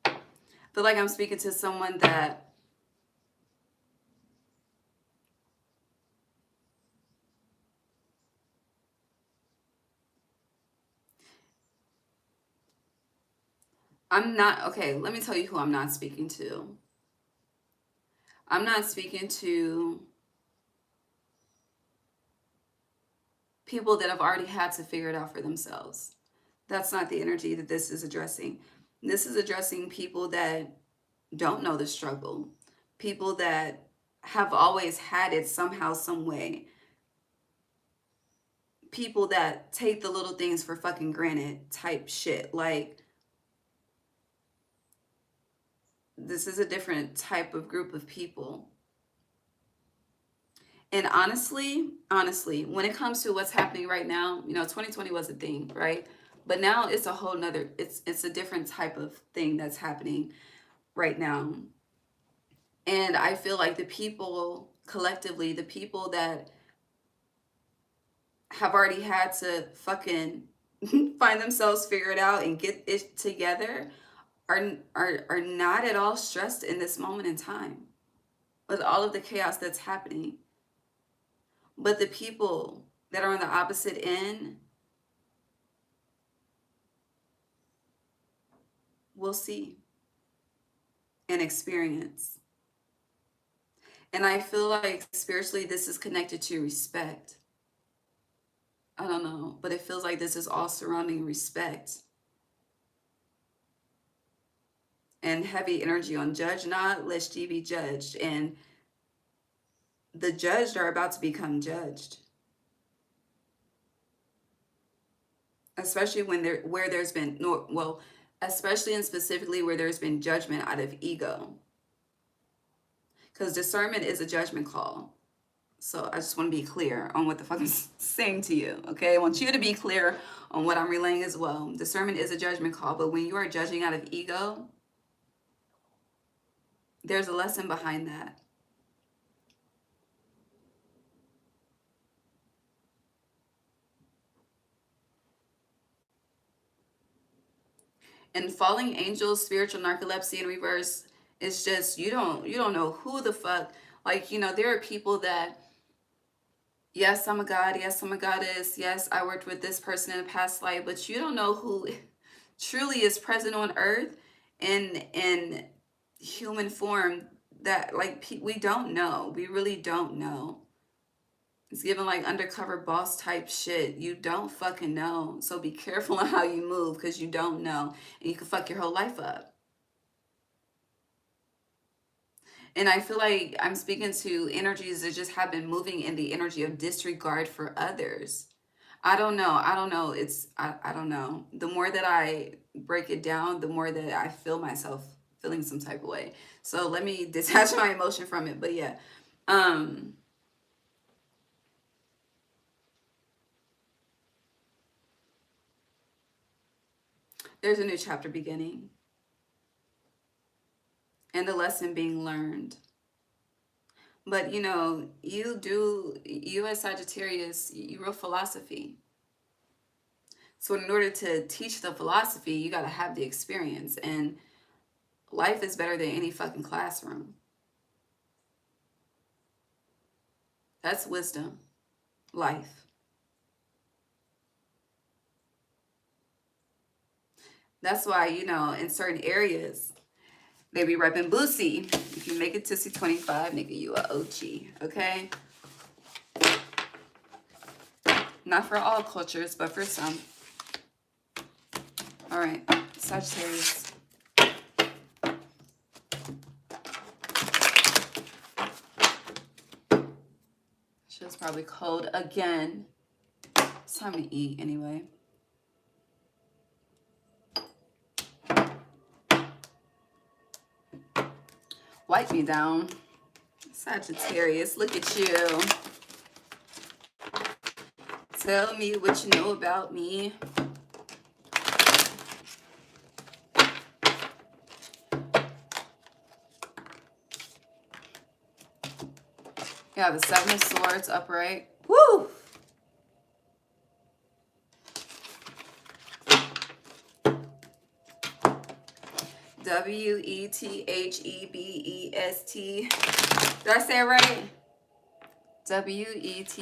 I feel like I'm speaking to someone that I'm not, okay, let me tell you who I'm not speaking to. I'm not speaking to people that have already had to figure it out for themselves. That's not the energy that this is addressing. This is addressing people that don't know the struggle, people that have always had it somehow, some way, people that take the little things for fucking granted type shit. Like, this is a different type of group of people. And honestly, when it comes to what's happening right now, you know, 2020 was a thing, right? But now it's a whole nother, it's a different type of thing that's happening right now. And I feel like the people collectively, the people that have already had to fucking find themselves figured out and get it together are not at all stressed in this moment in time with all of the chaos that's happening. But the people that are on the opposite end will see and experience. And I feel like spiritually this is connected to respect. I don't know, but it feels like this is all surrounding respect. And heavy energy on judge not, lest ye be judged. And the judged are about to become judged. Especially when where there's been no, well, especially and specifically where there's been judgment out of ego. Because discernment is a judgment call. So I just want to be clear on what the fuck I'm saying to you, okay? I want you to be clear on what I'm relaying as well. Discernment is a judgment call, but when you are judging out of ego, there's a lesson behind that. And falling angels, spiritual narcolepsy in reverse, it's just you don't know who the fuck. Like, you know, there are people that, yes, I'm a god, yes, I'm a goddess, yes, I worked with this person in a past life, but you don't know who truly is present on earth in human form. That, like, we don't know. We really don't know. It's given like undercover boss type shit. You don't fucking know. So be careful on how you move, because you don't know. And you can fuck your whole life up. And I feel like I'm speaking to energies that just have been moving in the energy of disregard for others. I don't know. I don't know. I don't know. The more that I break it down, the more that I feel myself feeling some type of way. So let me detach my emotion from it. But yeah. There's a new chapter beginning. And a lesson being learned. But you know, you as Sagittarius, you wrote philosophy. So in order to teach the philosophy, you got to have the experience. And life is better than any fucking classroom. That's wisdom. Life. That's why, you know, in certain areas, they be repping Boosie. If you make it to C25, nigga, you a OG, okay? Not for all cultures, but for some. All right, Sagittarius. Shit's probably cold again. It's time to eat anyway. Wipe me down. Sagittarius, look at you. Tell me what you know about me. Yeah, the Seven of Swords upright. Woo! Wethebest. Did I say it right? Wethebest.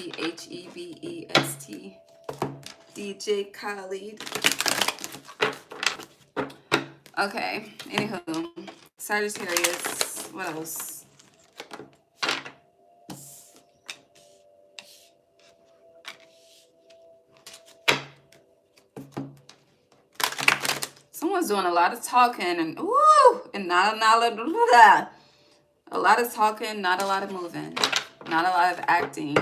DJ Khalid. Okay, anywho. Sagittarius. What else? Someone's doing a lot of talking and woo, and not a lot of talking, not a lot of moving, not a lot of acting.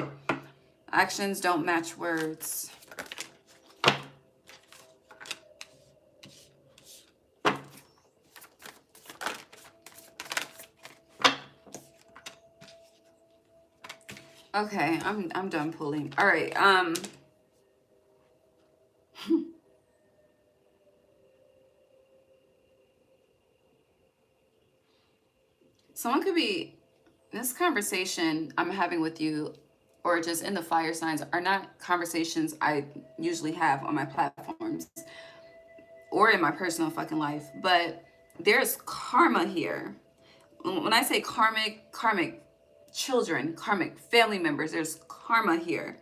Actions don't match words. Okay, I'm done pulling. All right. Someone could be, this conversation I'm having with you or just in the fire signs are not conversations I usually have on my platforms or in my personal fucking life, but there's karma here. When I say karmic children, karmic family members, there's karma here.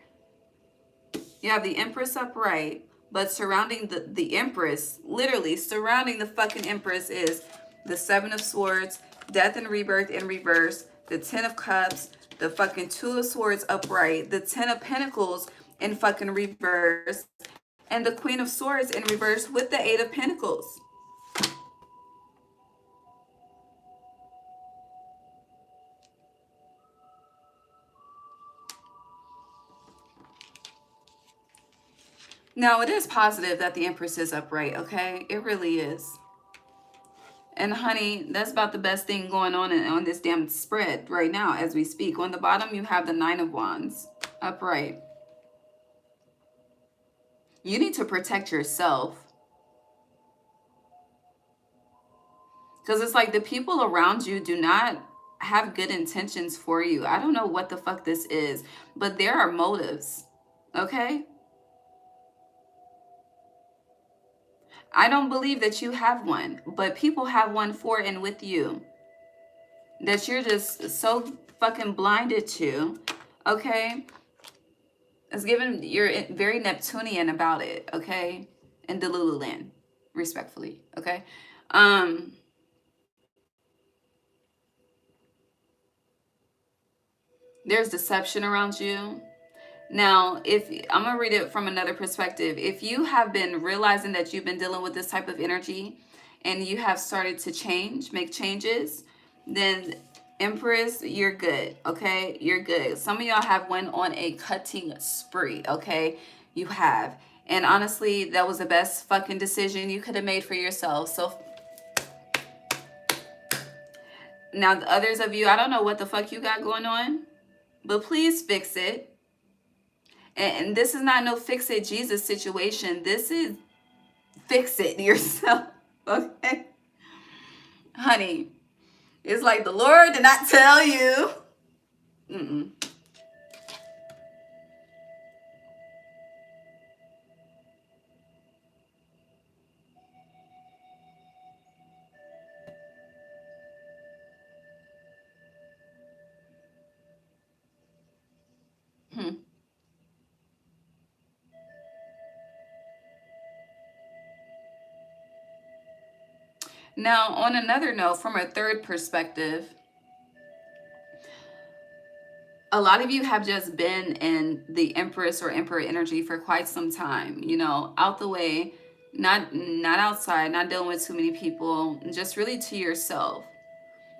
You have the Empress upright, but surrounding the Empress, literally surrounding the fucking Empress is the Seven of Swords, Death and Rebirth in reverse, the Ten of Cups, the fucking Two of Swords upright, the Ten of Pentacles in fucking reverse, and the Queen of Swords in reverse with the Eight of Pentacles. Now, it is positive that the Empress is upright, okay? It really is. And honey, that's about the best thing going on this damn spread right now as we speak. On the bottom, you have the Nine of Wands upright. You need to protect yourself. Because it's like the people around you do not have good intentions for you. I don't know what the fuck this is, but there are motives, okay? I don't believe that you have one, but people have one for and with you that you're just so fucking blinded to, okay? It's given, you're very Neptunian about it, okay? In Delululand, respectfully, okay? There's deception around you. Now, if I'm going to read it from another perspective, if you have been realizing that you've been dealing with this type of energy and you have started to make changes, then Empress, you're good, okay? You're good. Some of y'all have went on a cutting spree, okay? You have. And honestly, that was the best fucking decision you could have made for yourself. So now the others of you, I don't know what the fuck you got going on, but please fix it. And this is not no fix it Jesus situation. This is fix it yourself, okay? Honey, it's like the Lord did not tell you. Mm-mm. Now, on another note, from a third perspective, a lot of you have just been in the Empress or Emperor energy for quite some time, you know, out the way, not outside, not dealing with too many people, just really to yourself,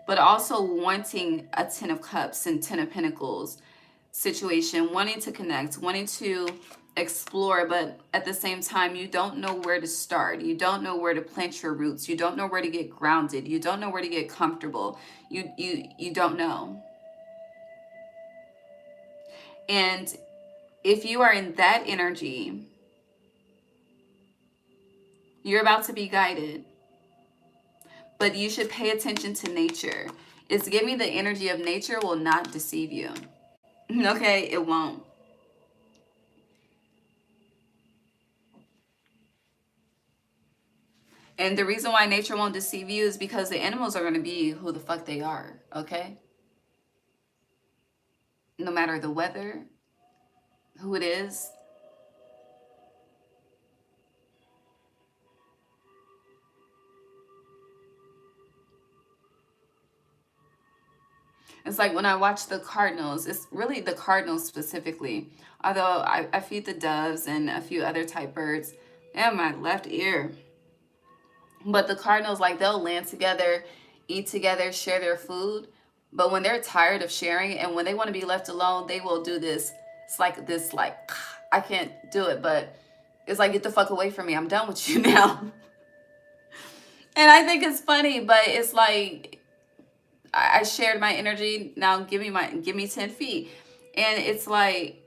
but also wanting a Ten of Cups and Ten of Pentacles situation, wanting to connect, wanting to explore, but at the same time, you don't know where to start. You don't know where to plant your roots. You don't know where to get grounded. You don't know where to get comfortable. You don't know. And if you are in that energy, you're about to be guided. But you should pay attention to nature. It's giving the energy of nature will not deceive you. Okay, it won't. And the reason why nature won't deceive you is because the animals are going to be who the fuck they are, okay? No matter the weather, who it is. It's like when I watch the cardinals, it's really the cardinals specifically. Although I feed the doves and a few other type birds. And my left ear. But the cardinals, like, they'll land together, eat together, share their food. But when they're tired of sharing and when they want to be left alone, they will do this. It's like this, like, I can't do it, but it's like, get the fuck away from me. I'm done with you now. And I think it's funny, but it's like, I shared my energy. Now give me 10 feet. And it's like,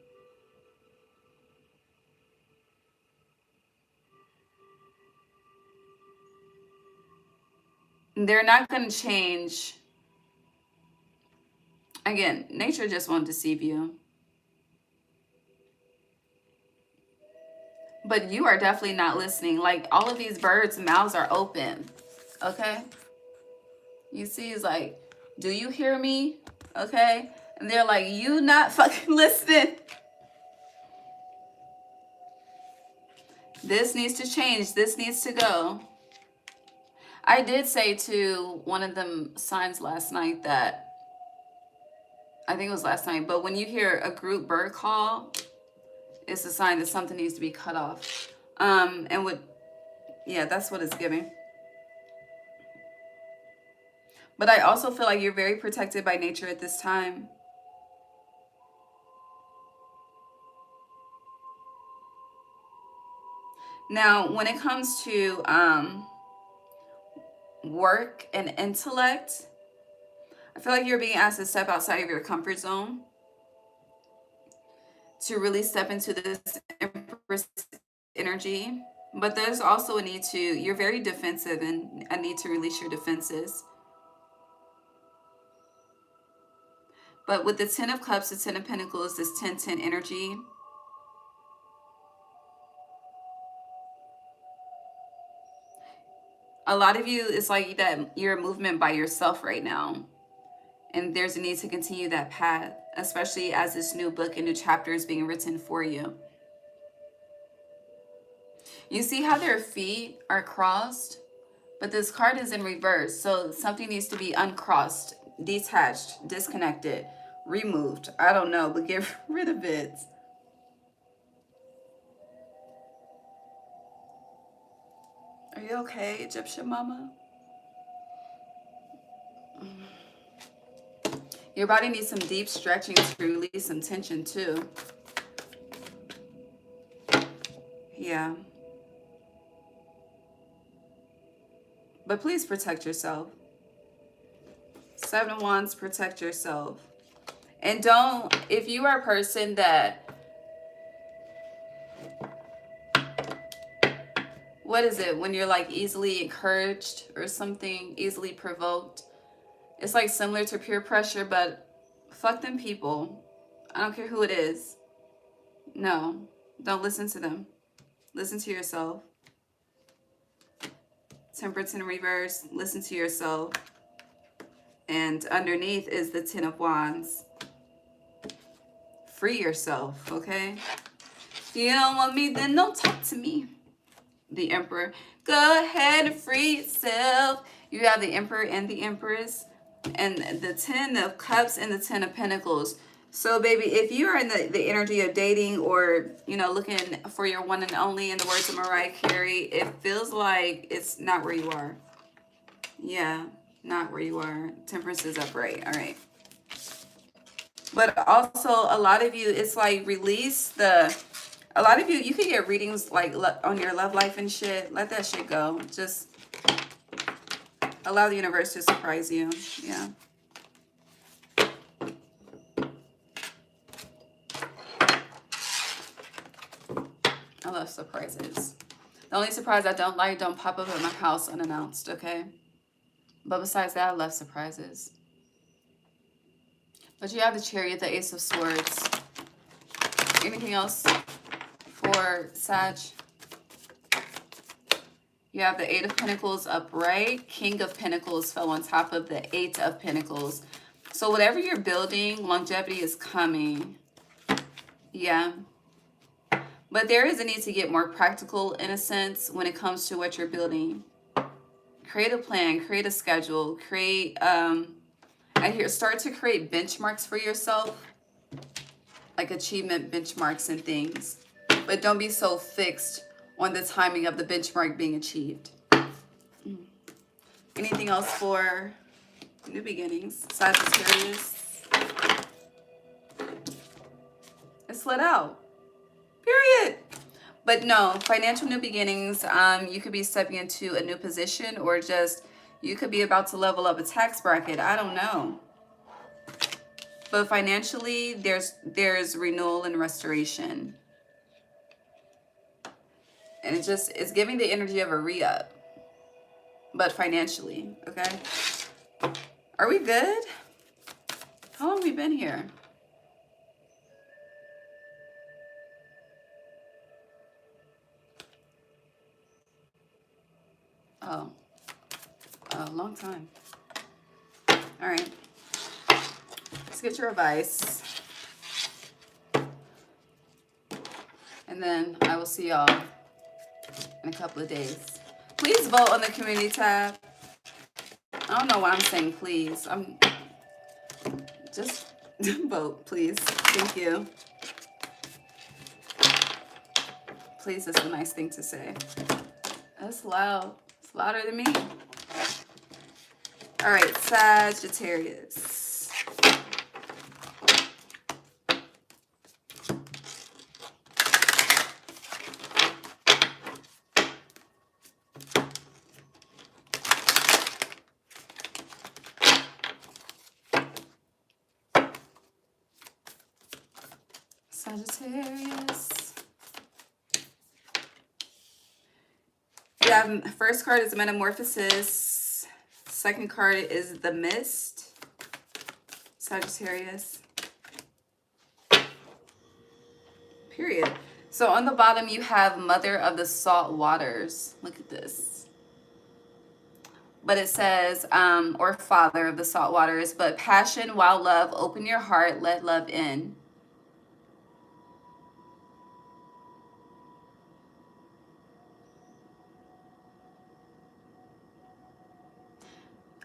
they're not going to change. Again, nature just won't deceive you. But you are definitely not listening. Like, all of these birds' mouths are open. Okay? You see, it's like, do you hear me? Okay? And they're like, you not fucking listening. This needs to change. This needs to go. I did say to one of them signs last night that, I think it was last night, but when you hear a group bird call, it's a sign that something needs to be cut off. And what, yeah, that's what it's giving. But I also feel like you're very protected by nature at this time. Now, when it comes to work and intellect, I feel like you're being asked to step outside of your comfort zone to really step into this Empress energy. But there's also a need to, you're very defensive and a need to release your defenses. But with the 10 of Cups, the 10 of Pentacles, this 10-10 energy, a lot of you, it's like that you're a movement by yourself right now. And there's a need to continue that path, especially as this new book and new chapter is being written for you. You see how their feet are crossed? But this card is in reverse. So something needs to be uncrossed, detached, disconnected, removed. I don't know, but get rid of it. Are you okay, Egyptian mama? Your body needs some deep stretching to release some tension too. Yeah. But please protect yourself. 7 of Wands, protect yourself. And don't, if you are a person that, what is it, when you're like easily encouraged or something, easily provoked, it's like similar to peer pressure, but fuck them people. I don't care who it is. No, don't listen to them. Listen to yourself. Temperance in reverse, listen to yourself. And underneath is the 10 of Wands. Free yourself, okay? If you don't want me, then don't talk to me. The Emperor. Go ahead and free yourself. You have the Emperor and the Empress. And the 10 of Cups and the 10 of Pentacles. So, baby, if you're in the energy of dating or, you know, looking for your one and only, in the words of Mariah Carey, it feels like it's not where you are. Yeah, not where you are. Temperance is upright. All right. But also, a lot of you, it's like release the A lot of you can get readings like on your love life and shit. Let that shit go. Just allow the universe to surprise you. Yeah. I love surprises. The only surprise I don't like don't pop up at my house unannounced, okay? But besides that, I love surprises. But you have the Chariot, the Ace of Swords. Anything else for Sag? You have the Eight of Pentacles upright. King of Pentacles fell on top of the Eight of Pentacles. So whatever you're building, longevity is coming. Yeah. But there is a need to get more practical in a sense when it comes to what you're building. Create a plan, create a schedule, create, start to create benchmarks for yourself, like achievement benchmarks and things. But don't be so fixed on the timing of the benchmark being achieved. Anything else for new beginnings? Sagittarius. It slid out. Period. But no, financial new beginnings, you could be stepping into a new position, or just you could be about to level up a tax bracket. I don't know. But financially, there's renewal and restoration. And it's giving the energy of a re-up. But financially, okay? Are we good? How long have we been here? Oh, a long time. All right. Let's get your advice. And then I will see y'all in a couple of days. Please vote on the community tab. I don't know why I'm saying please. I'm just vote, please. Thank you. Please is a nice thing to say. That's loud. It's louder than me. All right, Sagittarius. Sagittarius. Yeah, first card is Metamorphosis. Second card is the Mist. Sagittarius. Period. So on the bottom you have Mother of the Salt Waters. Look at this. But it says, or Father of the Salt Waters, but passion, while love, open your heart, let love in.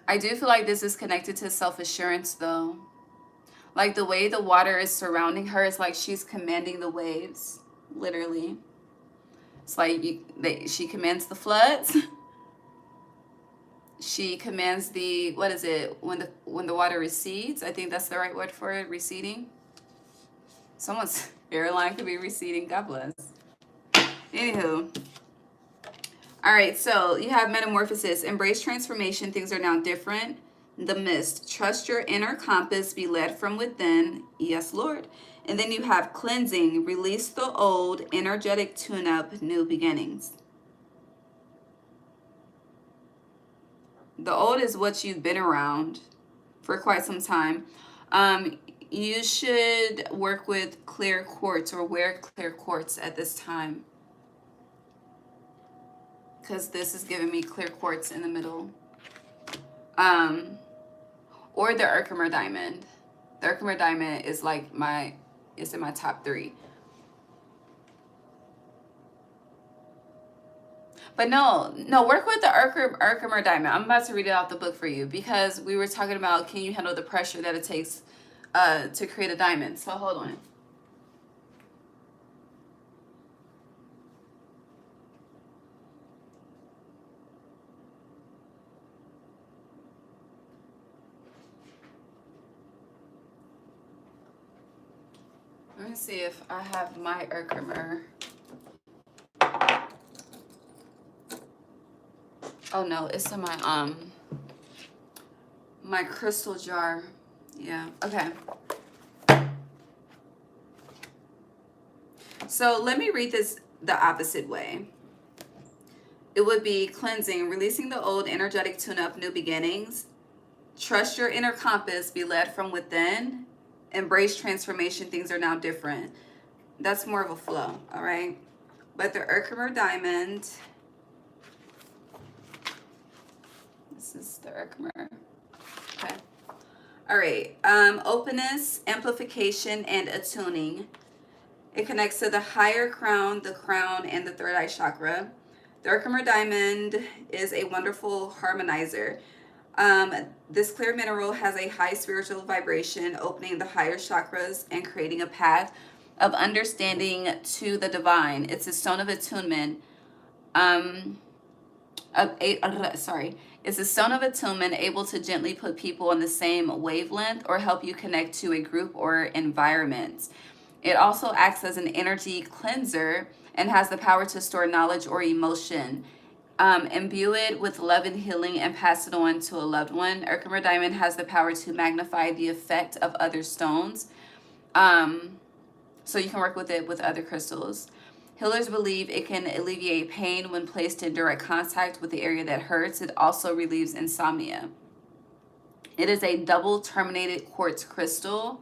I do feel like this is connected to self-assurance though. Like the way the water is surrounding her is like she's commanding the waves, literally. It's like she commands the floods. She commands the, what is it, when the water recedes? I think that's the right word for it, receding. Someone's hairline could be receding, God bless. Anywho. All right, so you have Metamorphosis. Embrace transformation. Things are now different. The Mist. Trust your inner compass. Be led from within. Yes, Lord. And then you have Cleansing. Release the old. Energetic tune-up. New beginnings. The old is what you've been around for quite some time. You should work with clear quartz or wear clear quartz at this time. Because this is giving me clear quartz in the middle. Or the Herkimer diamond. The Herkimer diamond is like it's in my top 3. But no, work with the Herkimer diamond. I'm about to read it out the book for you because we were talking about, can you handle the pressure that it takes to create a diamond? So hold on. me see if I have my Erkemer. Oh no, it's in my crystal jar. Yeah, okay. So let me read this the opposite way. It would be cleansing, releasing the old, energetic tune-up, new beginnings. Trust your inner compass, be led from within. Embrace transformation, things are now different. That's more of a flow, all right? But the Erkemer diamond, this is the Erkemer, okay. All right, openness, amplification, and attuning. It connects to the higher crown, and the third eye chakra. The Erkemer diamond is a wonderful harmonizer. This clear mineral has a high spiritual vibration, opening the higher chakras and creating a path of understanding to the divine. It's a stone of attunement. It's a stone of attunement, able to gently put people on the same wavelength or help you connect to a group or environment. It also acts as an energy cleanser and has the power to store knowledge or emotion. Imbue it with love and healing and pass it on to a loved one. Erkemer diamond has the power to magnify the effect of other stones. So you can work with it with other crystals. Healers believe it can alleviate pain when placed in direct contact with the area that hurts. It also relieves insomnia. It is a double terminated quartz crystal.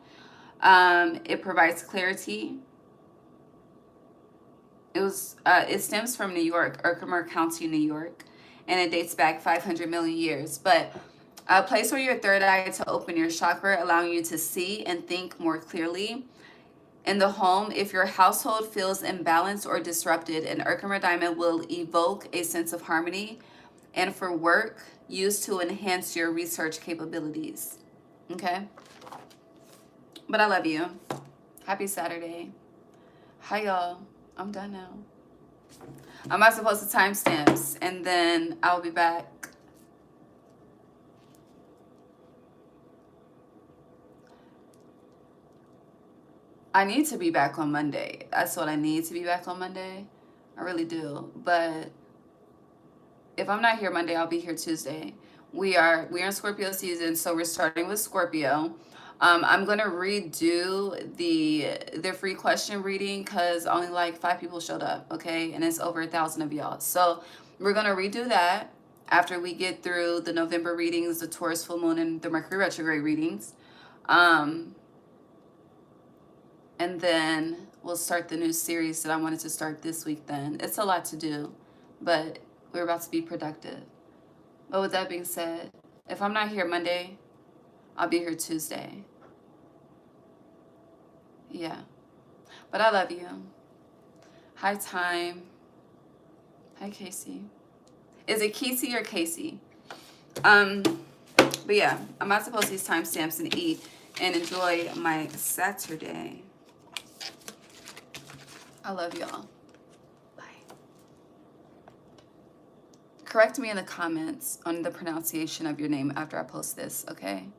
It provides clarity. It stems from New York, Herkimer County, New York, and it dates back 500 million years. But a place where your third eye to open your chakra, allowing you to see and think more clearly. In the home, if your household feels imbalanced or disrupted, an Herkimer diamond will evoke a sense of harmony. And for work, used to enhance your research capabilities. Okay? But I love you. Happy Saturday. Hi, y'all. I'm done now. I'm not supposed to timestamps, and then I'll be back. I need to be back on Monday. That's what I need to be back on Monday. I really do. But if I'm not here Monday, I'll be here Tuesday. We're in Scorpio season, so we're starting with Scorpio. I'm gonna redo the free question reading because only like 5 people showed up, okay, and it's over 1,000 of y'all. So we're gonna redo that after we get through the November readings, the Taurus full moon, and the Mercury retrograde readings, and then we'll start the new series that I wanted to start this week. Then it's a lot to do, but we're about to be productive. But with that being said, if I'm not here Monday, I'll be here Tuesday. Yeah. But I love you. Hi, Time. Hi, Casey. Is it Casey or Casey? But yeah, I'm about to post these timestamps and eat and enjoy my Saturday. I love y'all. Bye. Correct me in the comments on the pronunciation of your name after I post this, okay?